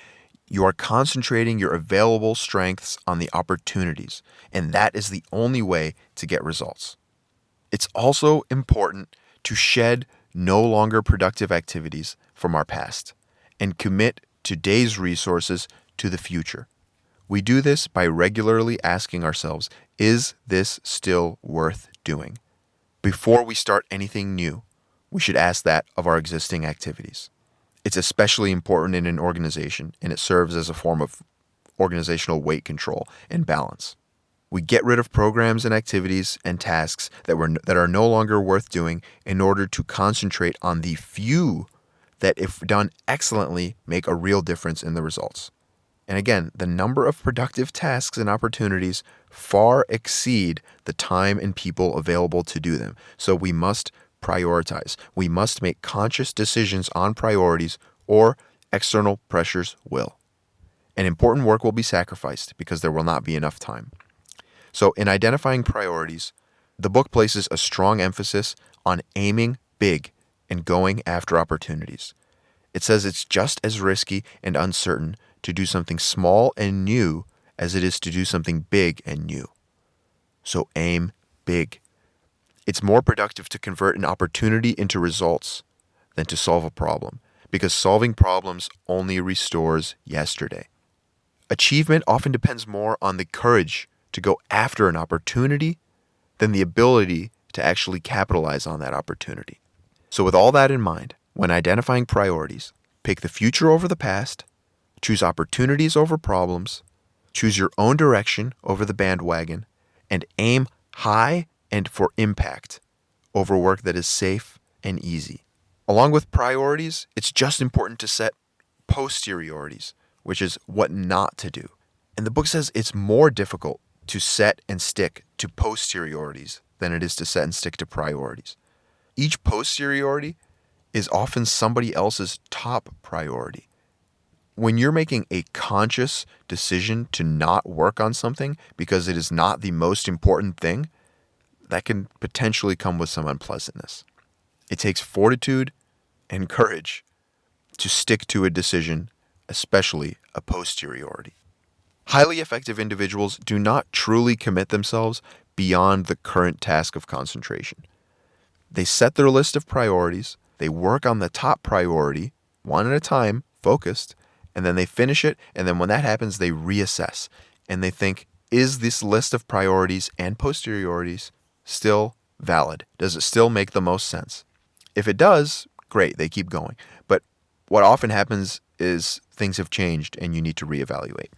You are concentrating your available strengths on the opportunities, and that is the only way to get results. It's also important to shed no longer productive activities from our past and commit today's resources to the future. We do this by regularly asking ourselves, is this still worth doing? Before we start anything new, we should ask that of our existing activities. It's especially important in an organization, and it serves as a form of organizational weight control and balance. We get rid of programs and activities and tasks that are no longer worth doing in order to concentrate on the few that, if done excellently, make a real difference in the results. And again, the number of productive tasks and opportunities far exceed the time and people available to do them. So we must prioritize. We must make conscious decisions on priorities, or external pressures will. And important work will be sacrificed because there will not be enough time. So in identifying priorities, the book places a strong emphasis on aiming big and going after opportunities. It says it's just as risky and uncertain to do something small and new as it is to do something big and new. So aim big. It's more productive to convert an opportunity into results than to solve a problem, because solving problems only restores yesterday. Achievement often depends more on the courage to go after an opportunity than the ability to actually capitalize on that opportunity. So with all that in mind, when identifying priorities, pick the future over the past, choose opportunities over problems, choose your own direction over the bandwagon, and aim high and for impact over work that is safe and easy. Along with priorities, it's just important to set posteriorities, which is what not to do. And the book says it's more difficult to set and stick to posteriorities than it is to set and stick to priorities. Each posteriority is often somebody else's top priority. When you're making a conscious decision to not work on something because it is not the most important thing, that can potentially come with some unpleasantness. It takes fortitude and courage to stick to a decision, especially a posteriority. Highly effective individuals do not truly commit themselves beyond the current task of concentration. They set their list of priorities, they work on the top priority, one at a time, focused, and then they finish it, and then when that happens, they reassess, and they think, is this list of priorities and posteriorities still valid? Does it still make the most sense? If it does, great, they keep going. But what often happens is things have changed and you need to reevaluate.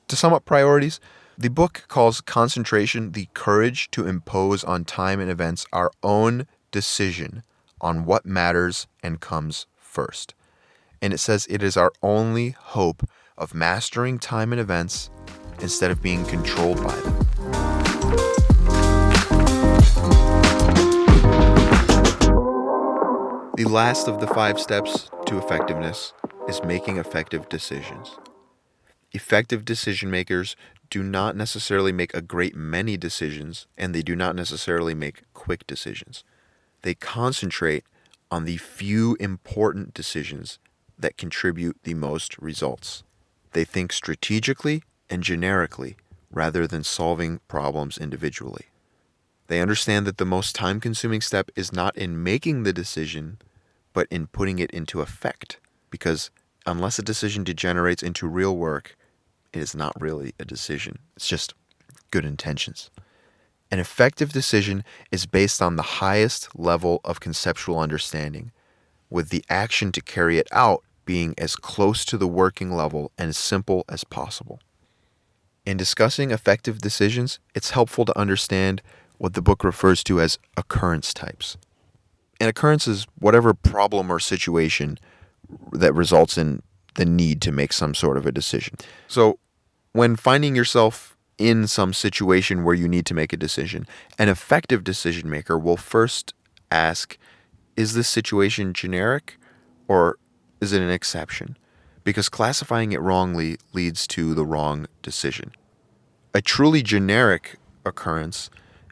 To sum up priorities, the book calls concentration the courage to impose on time and events our own decision on what matters and comes first. And it says it is our only hope of mastering time and events instead of being controlled by them. The last of the 5 steps to effectiveness is making effective decisions. Effective decision makers do not necessarily make a great many decisions, and they do not necessarily make quick decisions. They concentrate on the few important decisions that contribute the most results. They think strategically and generically rather than solving problems individually. They understand that the most time-consuming step is not in making the decision, but in putting it into effect, because unless a decision degenerates into real work, it is not really a decision. It's just good intentions. An effective decision is based on the highest level of conceptual understanding, with the action to carry it out being as close to the working level and as simple as possible. In discussing effective decisions, it's helpful to understand what the book refers to as occurrence types. An occurrence is whatever problem or situation that results in the need to make some sort of a decision. So when finding yourself in some situation where you need to make a decision, an effective decision maker will first ask, is this situation generic or is it an exception? because classifying it wrongly leads to the wrong decision. A truly generic occurrence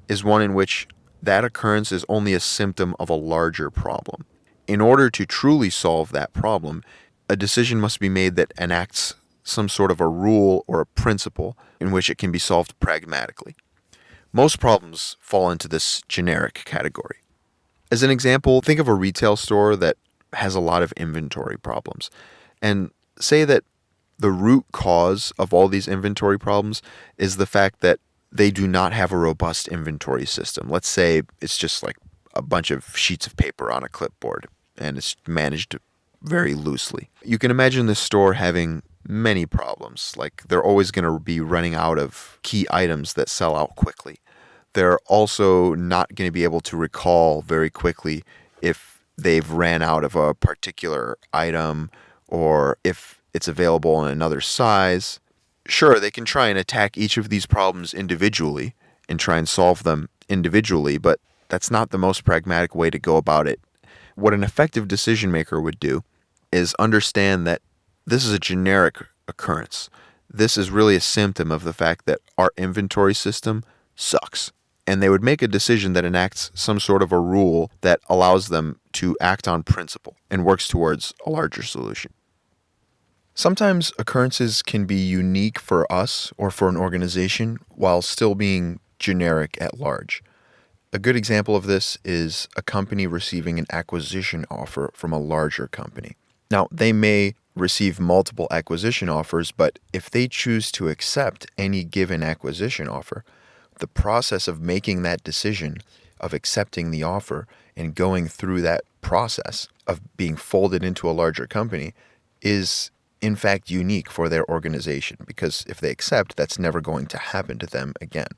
is one in which that occurrence is only a symptom of a larger problem. In order to truly solve that problem, a decision must be made that enacts some sort of a rule or a principle in which it can be solved pragmatically. Most problems fall into this generic category. As an example, think of a retail store that has a lot of inventory problems, and say that the root cause of all these inventory problems is the fact that they do not have a robust inventory system. Let's say it's just like a bunch of sheets of paper on a clipboard and it's managed very loosely. You can imagine the store having many problems, like they're always going to be running out of key items that sell out quickly. They're also not going to be able to recall very quickly if they've ran out of a particular item or if it's available in another size. Sure, they can try and attack each of these problems individually and try and solve them individually, but that's not the most pragmatic way to go about it. What an effective decision maker would do is understand that this is a generic occurrence. This is really a symptom of the fact that our inventory system sucks. And they would make a decision that enacts some sort of a rule that allows them to act on principle and works towards a larger solution. Sometimes occurrences can be unique for us or for an organization while still being generic at large. A good example of this is a company receiving an acquisition offer from a larger company. Now, they may receive multiple acquisition offers, but if they choose to accept any given acquisition offer, the process of making that decision, of accepting the offer and going through that process of being folded into a larger company is in fact unique for their organization, because if they accept, that's never going to happen to them again.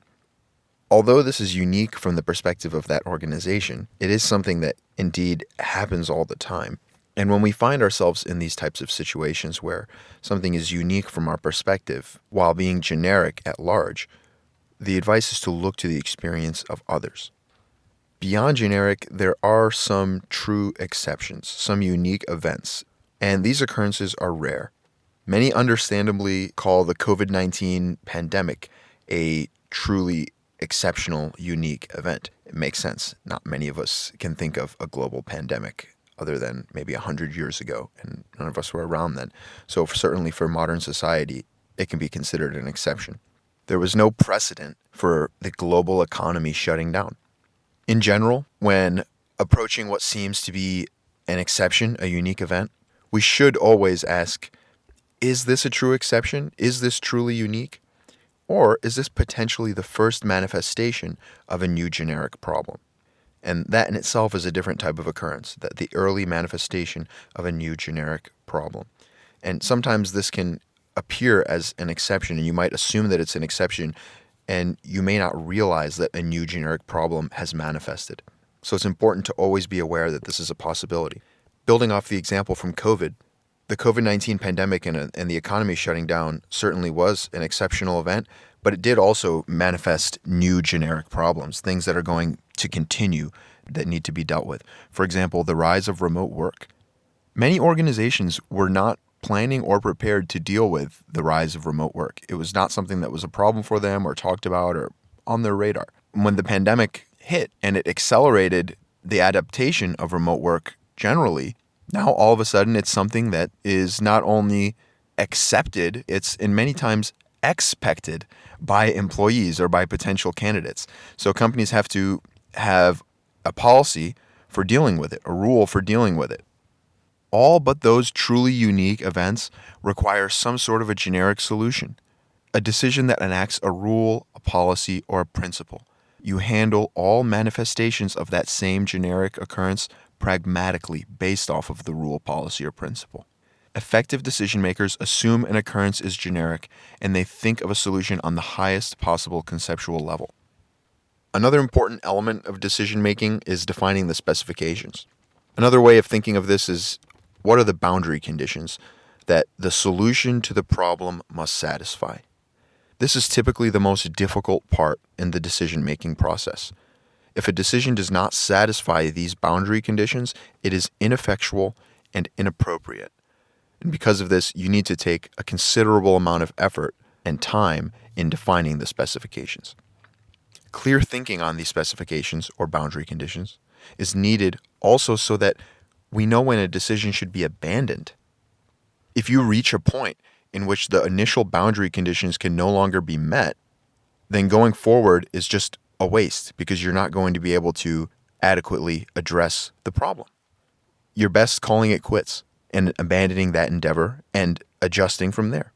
Although this is unique from the perspective of that organization, it is something that indeed happens all the time. And when we find ourselves in these types of situations where something is unique from our perspective while being generic at large, the advice is to look to the experience of others. Beyond generic, there are some true exceptions, some unique events, and these occurrences are rare. Many understandably call the COVID-19 pandemic a truly exceptional, unique event. It makes sense. Not many of us can think of a global pandemic other than maybe 100 years ago, and none of us were around then. So certainly for modern society, it can be considered an exception. There was no precedent for the global economy shutting down. In general, when approaching what seems to be an exception, a unique event, we should always ask, is this a true exception? Is this truly unique? Or is this potentially the first manifestation of a new generic problem? And that in itself is a different type of occurrence, that the early manifestation of a new generic problem. And sometimes this can appear as an exception, and you might assume that it's an exception, and you may not realize that a new generic problem has manifested. So it's important to always be aware that this is a possibility. Building off the example from COVID, the COVID-19 pandemic and the economy shutting down certainly was an exceptional event, but it did also manifest new generic problems, things that are going to continue that need to be dealt with. For example, the rise of remote work. Many organizations were not planning or prepared to deal with the rise of remote work. It was not something that was a problem for them or talked about or on their radar. When the pandemic hit and it accelerated the adaptation of remote work generally, now all of a sudden it's something that is not only accepted, it's in many times expected by employees or by potential candidates. So companies have to have a policy for dealing with it, a rule for dealing with it. All but those truly unique events require some sort of a generic solution, a decision that enacts a rule, a policy, or a principle. You handle all manifestations of that same generic occurrence pragmatically based off of the rule, policy, or principle. Effective decision makers assume an occurrence is generic and they think of a solution on the highest possible conceptual level. Another important element of decision making is defining the specifications. Another way of thinking of this is, what are the boundary conditions that the solution to the problem must satisfy? This is typically the most difficult part in the decision-making process. If a decision does not satisfy these boundary conditions, it is ineffectual and inappropriate. And because of this, you need to take a considerable amount of effort and time in defining the specifications. Clear thinking on these specifications or boundary conditions is needed also so that we know when a decision should be abandoned. If you reach a point in which the initial boundary conditions can no longer be met, then going forward is just a waste because you're not going to be able to adequately address the problem. You're best calling it quits and abandoning that endeavor and adjusting from there.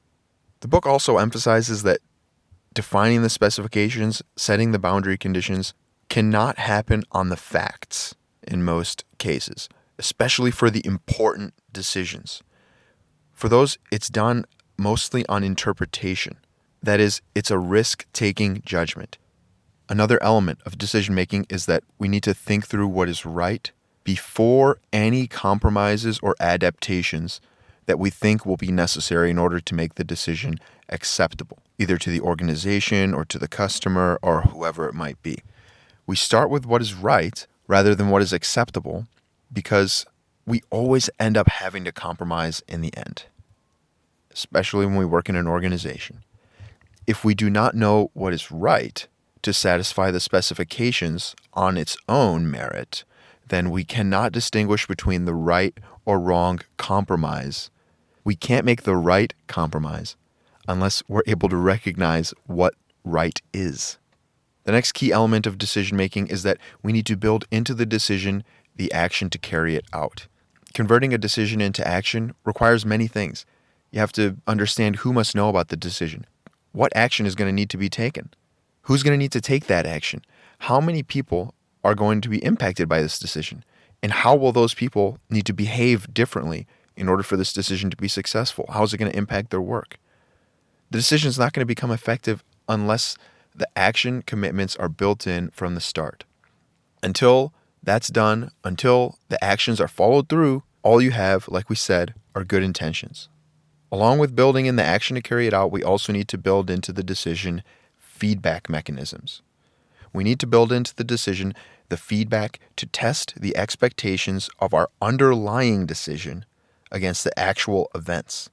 The book also emphasizes that defining the specifications, setting the boundary conditions, cannot happen on the facts in most cases, especially for the important decisions. For those, it's done mostly on interpretation. That is, it's a risk-taking judgment. Another element of decision-making is that we need to think through what is right before any compromises or adaptations that we think will be necessary in order to make the decision acceptable, either to the organization or to the customer or whoever it might be. We start with what is right rather than what is acceptable because we always end up having to compromise in the end, especially when we work in an organization. If we do not know what is right to satisfy the specifications on its own merit, then we cannot distinguish between the right or wrong compromise. We can't make the right compromise unless we're able to recognize what right is. The next key element of decision-making is that we need to build into the decision the action to carry it out. Converting a decision into action requires many things. You have to understand who must know about the decision. What action is going to need to be taken? Who's going to need to take that action? How many people are going to be impacted by this decision? And how will those people need to behave differently in order for this decision to be successful? How is it going to impact their work? The decision is not going to become effective unless the action commitments are built in from the start. Until that's done, until the actions are followed through, all you have, like we said, are good intentions. Along with building in the action to carry it out, we also need to build into the decision feedback mechanisms. We need to build into the decision the feedback to test the expectations of our underlying decision against the actual events.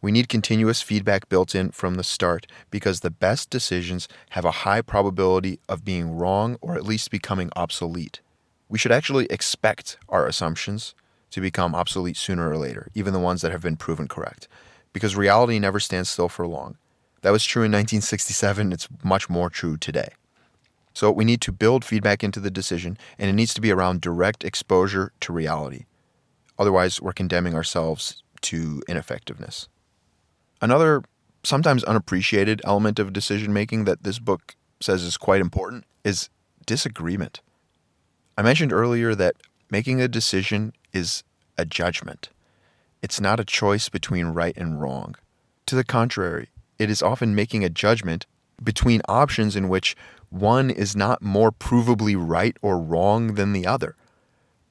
We need continuous feedback built in from the start because the best decisions have a high probability of being wrong or at least becoming obsolete. We should actually expect our assumptions to become obsolete sooner or later, even the ones that have been proven correct, because reality never stands still for long. That was true in 1967. It's much more true today. So we need to build feedback into the decision, and it needs to be around direct exposure to reality. Otherwise, we're condemning ourselves to ineffectiveness. Another sometimes unappreciated element of decision-making that this book says is quite important is disagreement. I mentioned earlier that making a decision is a judgment. It's not a choice between right and wrong. To the contrary, it is often making a judgment between options in which one is not more provably right or wrong than the other.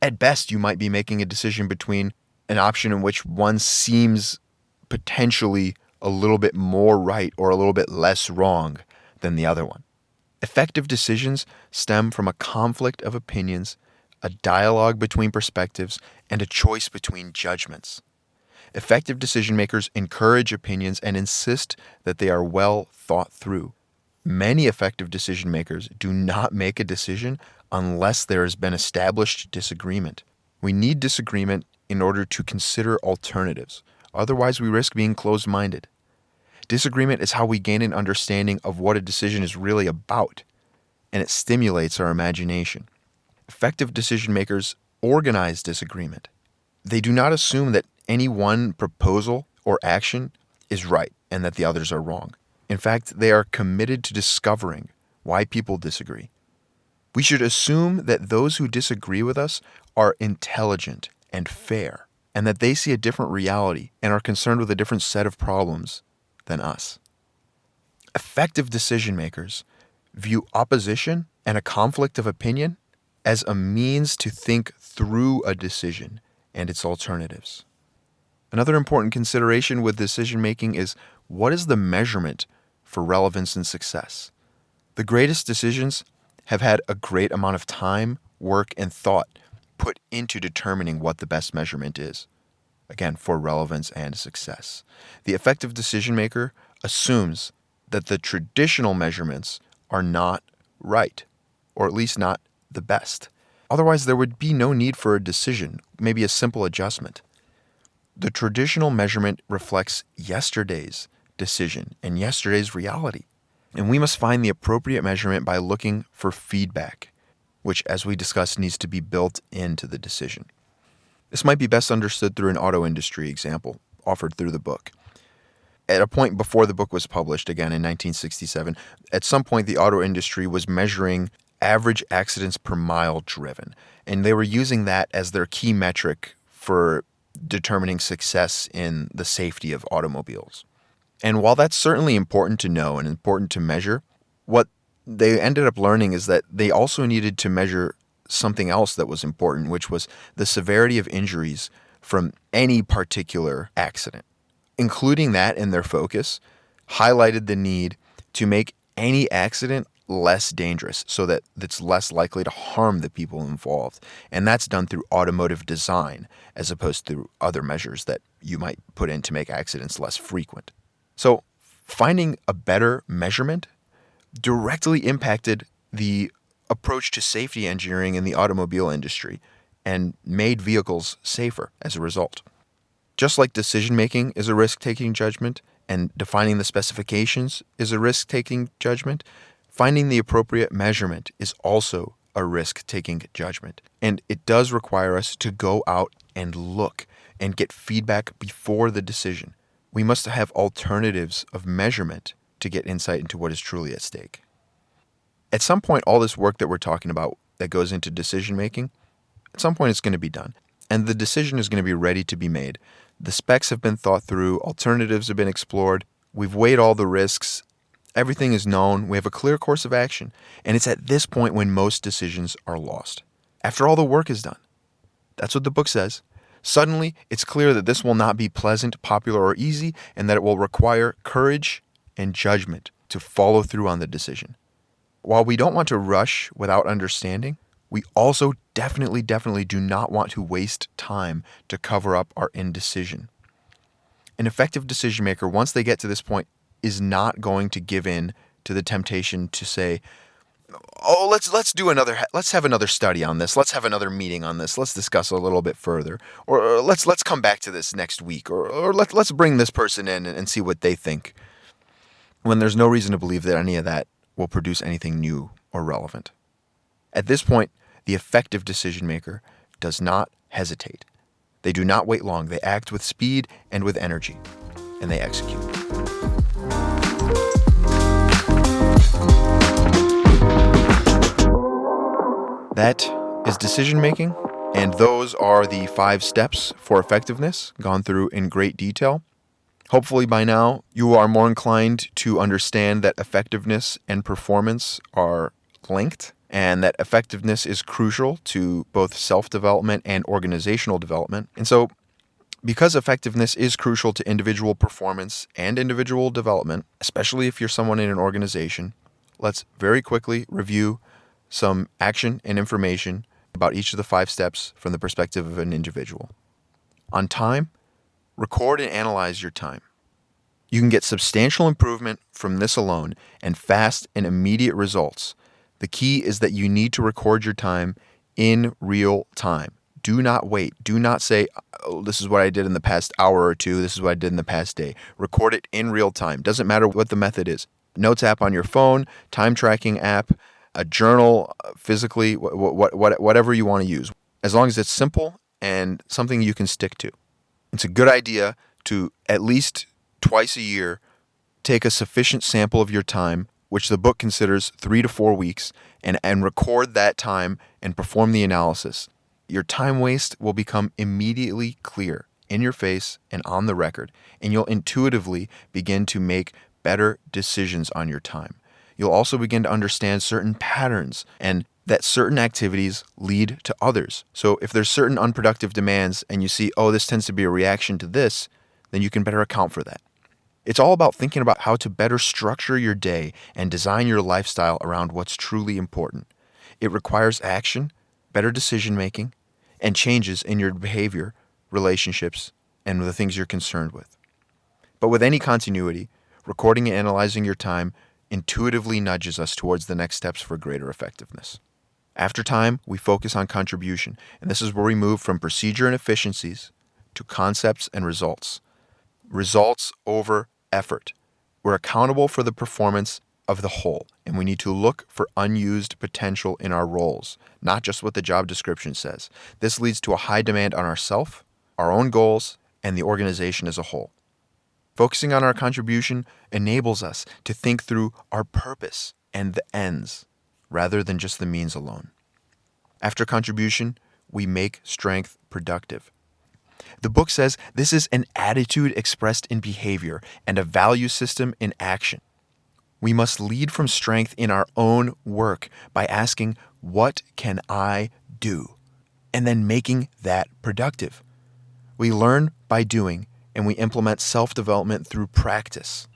At best, you might be making a decision between an option in which one seems potentially a little bit more right or a little bit less wrong than the other one. Effective decisions stem from a conflict of opinions, a dialogue between perspectives, and a choice between judgments. Effective decision makers encourage opinions and insist that they are well thought through. Many effective decision makers do not make a decision unless there has been established disagreement. We need disagreement in order to consider alternatives. Otherwise, we risk being closed-minded. Disagreement is how we gain an understanding of what a decision is really about, and it stimulates our imagination. Effective decision makers organize disagreement. They do not assume that any one proposal or action is right and that the others are wrong. In fact, they are committed to discovering why people disagree. We should assume that those who disagree with us are intelligent and fair, and that they see a different reality and are concerned with a different set of problems than us. Effective decision makers view opposition and a conflict of opinion as a means to think through a decision and its alternatives. Another important consideration with decision making is what is the measurement for relevance and success? The greatest decisions have had a great amount of time, work, and thought put into determining what the best measurement is. again, for relevance and success. The effective decision maker assumes that the traditional measurements are not right, or at least not the best. Otherwise, there would be no need for a decision, maybe a simple adjustment. The traditional measurement reflects yesterday's decision and yesterday's reality. And we must find the appropriate measurement by looking for feedback, which, as we discussed, needs to be built into the decision. This might be best understood through an auto industry example offered through the book. At a point before the book was published, again in 1967, at some point the auto industry was measuring average accidents per mile driven, and they were using that as their key metric for determining success in the safety of automobiles. And while that's certainly important to know and important to measure, what they ended up learning is that they also needed to measure something else that was important, which was the severity of injuries from any particular accident. Including that in their focus highlighted the need to make any accident less dangerous so that it's less likely to harm the people involved. And that's done through automotive design as opposed to other measures that you might put in to make accidents less frequent. So finding a better measurement directly impacted the approach to safety engineering in the automobile industry and made vehicles safer as a result. Just like decision-making is a risk-taking judgment and defining the specifications is a risk-taking judgment, finding the appropriate measurement is also a risk-taking judgment. And it does require us to go out and look and get feedback before the decision. We must have alternatives of measurement to get insight into what is truly at stake. At some point, all this work that we're talking about that goes into decision-making, at some point it's going to be done. And the decision is going to be ready to be made. The specs have been thought through, alternatives have been explored, we've weighed all the risks, everything is known, we have a clear course of action, and it's at this point when most decisions are lost. After all the work is done. That's what the book says. Suddenly, it's clear that this will not be pleasant, popular, or easy, and that it will require courage and judgment to follow through on the decision. While we don't want to rush without understanding, we also definitely do not want to waste time to cover up our indecision. An effective decision maker, once they get to this point, is not going to give in to the temptation to say, "Oh, let's have another study on this. Let's have another meeting on this. Let's discuss a little bit further, or let's come back to this next week, or let's bring this person in and see what they think." When there's no reason to believe that any of that will produce anything new or relevant. At this point, the effective decision maker does not hesitate. They do not wait long. They act with speed and with energy, and they execute. That is decision making, and those are the 5 steps for effectiveness gone through in great detail. Hopefully by now you are more inclined to understand that effectiveness and performance are linked, and that effectiveness is crucial to both self-development and organizational development. And so, because effectiveness is crucial to individual performance and individual development, especially if you're someone in an organization, let's very quickly review some action and information about each of the 5 steps from the perspective of an individual. On time, record and analyze your time. You can get substantial improvement from this alone and fast and immediate results. The key is that you need to record your time in real time. Do not wait. Do not say, "Oh, this is what I did in the past hour or 2. This is what I did in the past day." Record it in real time. Doesn't matter what the method is. Notes app on your phone, time tracking app, a journal, physically, whatever you want to use. As long as it's simple and something you can stick to. It's a good idea to at least twice a year take a sufficient sample of your time, which the book considers 3 to 4 weeks, and record that time and perform the analysis. Your time waste will become immediately clear in your face and on the record, and you'll intuitively begin to make better decisions on your time. You'll also begin to understand certain patterns and that certain activities lead to others. So if there's certain unproductive demands and you see, oh, this tends to be a reaction to this, then you can better account for that. It's all about thinking about how to better structure your day and design your lifestyle around what's truly important. It requires action, better decision making, and changes in your behavior, relationships, and the things you're concerned with. But with any continuity, recording and analyzing your time intuitively nudges us towards the next steps for greater effectiveness. After time, we focus on contribution, and this is where we move from procedure and efficiencies to concepts and results. Results over effort. We're accountable for the performance of the whole, and we need to look for unused potential in our roles, not just what the job description says. This leads to a high demand on ourselves, our own goals, and the organization as a whole. Focusing on our contribution enables us to think through our purpose and the ends, rather than just the means alone. After contribution, we make strength productive. The book says this is an attitude expressed in behavior and a value system in action. We must lead from strength in our own work by asking, what can I do? And then making that productive. We learn by doing, and we implement self-development through practice.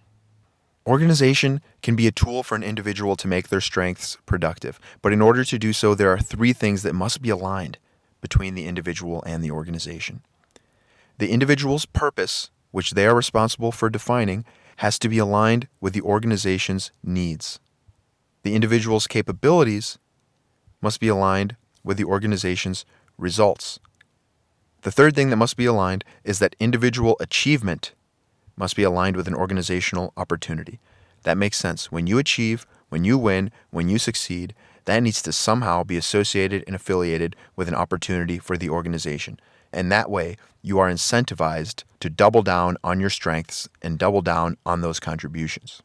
Organization can be a tool for an individual to make their strengths productive, but in order to do so, there are 3 things that must be aligned between the individual and the organization. The individual's purpose, which they are responsible for defining, has to be aligned with the organization's needs. The individual's capabilities must be aligned with the organization's results. The third thing that must be aligned is that individual achievement must be aligned with an organizational opportunity. That makes sense. When you achieve, when you win, when you succeed, that needs to somehow be associated and affiliated with an opportunity for the organization. And that way, you are incentivized to double down on your strengths and double down on those contributions.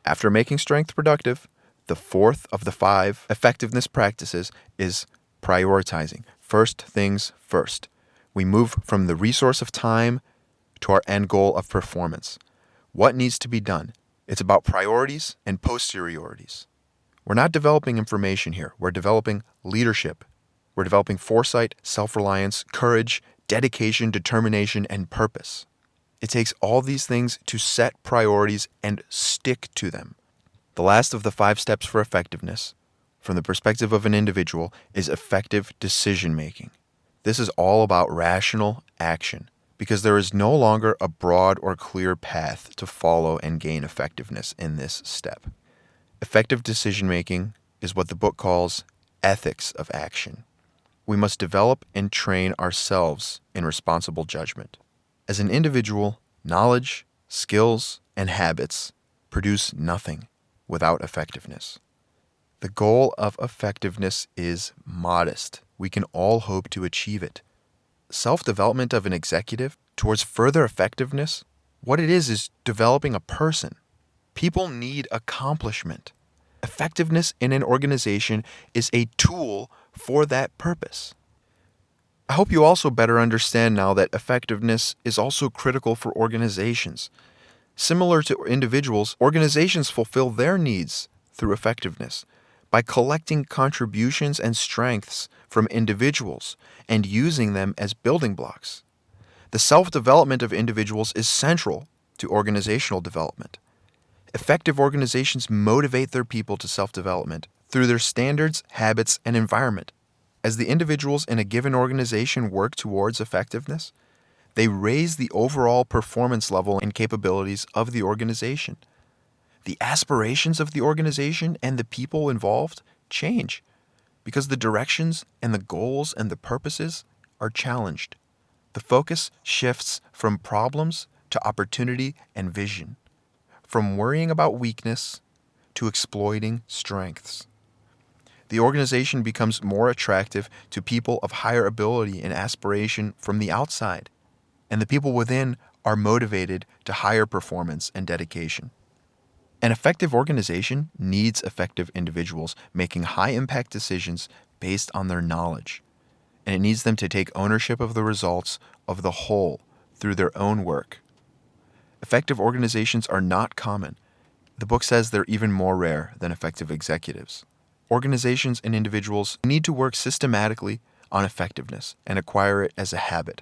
After making strength productive, the 4th of the 5 effectiveness practices is prioritizing. First things first. We move from the resource of time to our end goal of performance. What needs to be done? It's about priorities and posteriorities. We're not developing information here. We're developing leadership. We're developing foresight, self-reliance, courage, dedication, determination, and purpose. It takes all these things to set priorities and stick to them. The last of the 5 steps for effectiveness, from the perspective of an individual, is effective decision-making. This is all about rational action, because there is no longer a broad or clear path to follow and gain effectiveness in this step. Effective decision-making is what the book calls ethics of action. We must develop and train ourselves in responsible judgment. As an individual, knowledge, skills, and habits produce nothing without effectiveness. The goal of effectiveness is modest. We can all hope to achieve it. Self-development of an executive towards further effectiveness, what it is developing a person. People need accomplishment. Effectiveness in an organization is a tool for that purpose. I hope you also better understand now that effectiveness is also critical for organizations. Similar to individuals, organizations fulfill their needs through effectiveness by collecting contributions and strengths from individuals and using them as building blocks. The self-development of individuals is central to organizational development. Effective organizations motivate their people to self-development through their standards, habits, and environment. As the individuals in a given organization work towards effectiveness, they raise the overall performance level and capabilities of the organization. The aspirations of the organization and the people involved change because the directions and the goals and the purposes are challenged. The focus shifts from problems to opportunity and vision, from worrying about weakness to exploiting strengths. The organization becomes more attractive to people of higher ability and aspiration from the outside, and the people within are motivated to higher performance and dedication. An effective organization needs effective individuals making high-impact decisions based on their knowledge, and it needs them to take ownership of the results of the whole through their own work. Effective organizations are not common. The book says they're even more rare than effective executives. Organizations and individuals need to work systematically on effectiveness and acquire it as a habit.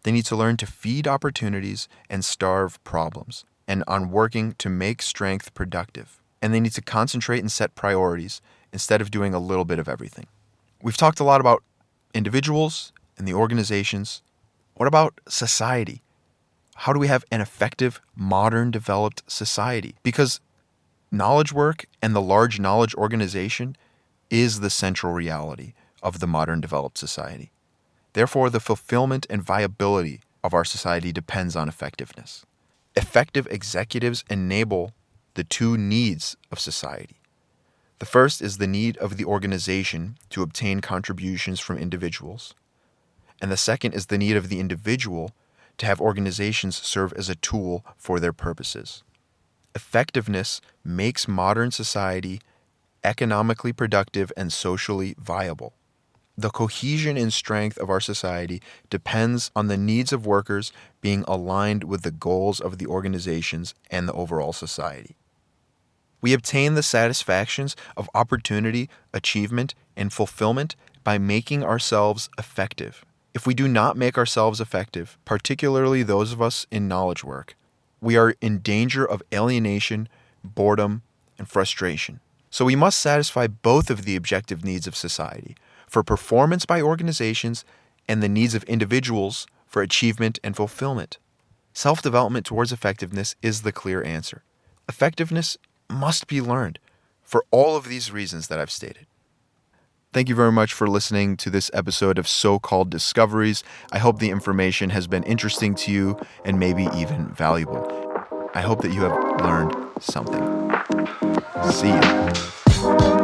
They need to learn to feed opportunities and starve problems, and on working to make strength productive. And they need to concentrate and set priorities instead of doing a little bit of everything. We've talked a lot about individuals and the organizations. What about society? how do we have an effective, modern, developed society? Because knowledge work and the large knowledge organization is the central reality of the modern, developed society. Therefore, the fulfillment and viability of our society depends on effectiveness. Effective executives enable the two needs of society. The first is the need of the organization to obtain contributions from individuals, and the second is the need of the individual to have organizations serve as a tool for their purposes. Effectiveness makes modern society economically productive and socially viable. The cohesion and strength of our society depends on the needs of workers being aligned with the goals of the organizations and the overall society. We obtain the satisfactions of opportunity, achievement, and fulfillment by making ourselves effective. If we do not make ourselves effective, particularly those of us in knowledge work, we are in danger of alienation, boredom, and frustration. So we must satisfy both of the objective needs of society for performance by organizations and the needs of individuals for achievement and fulfillment. Self-development towards effectiveness is the clear answer. Effectiveness must be learned for all of these reasons that I've stated. Thank you very much for listening to this episode of So-Called Discoveries. I hope the information has been interesting to you and maybe even valuable. I hope that you have learned something. See you.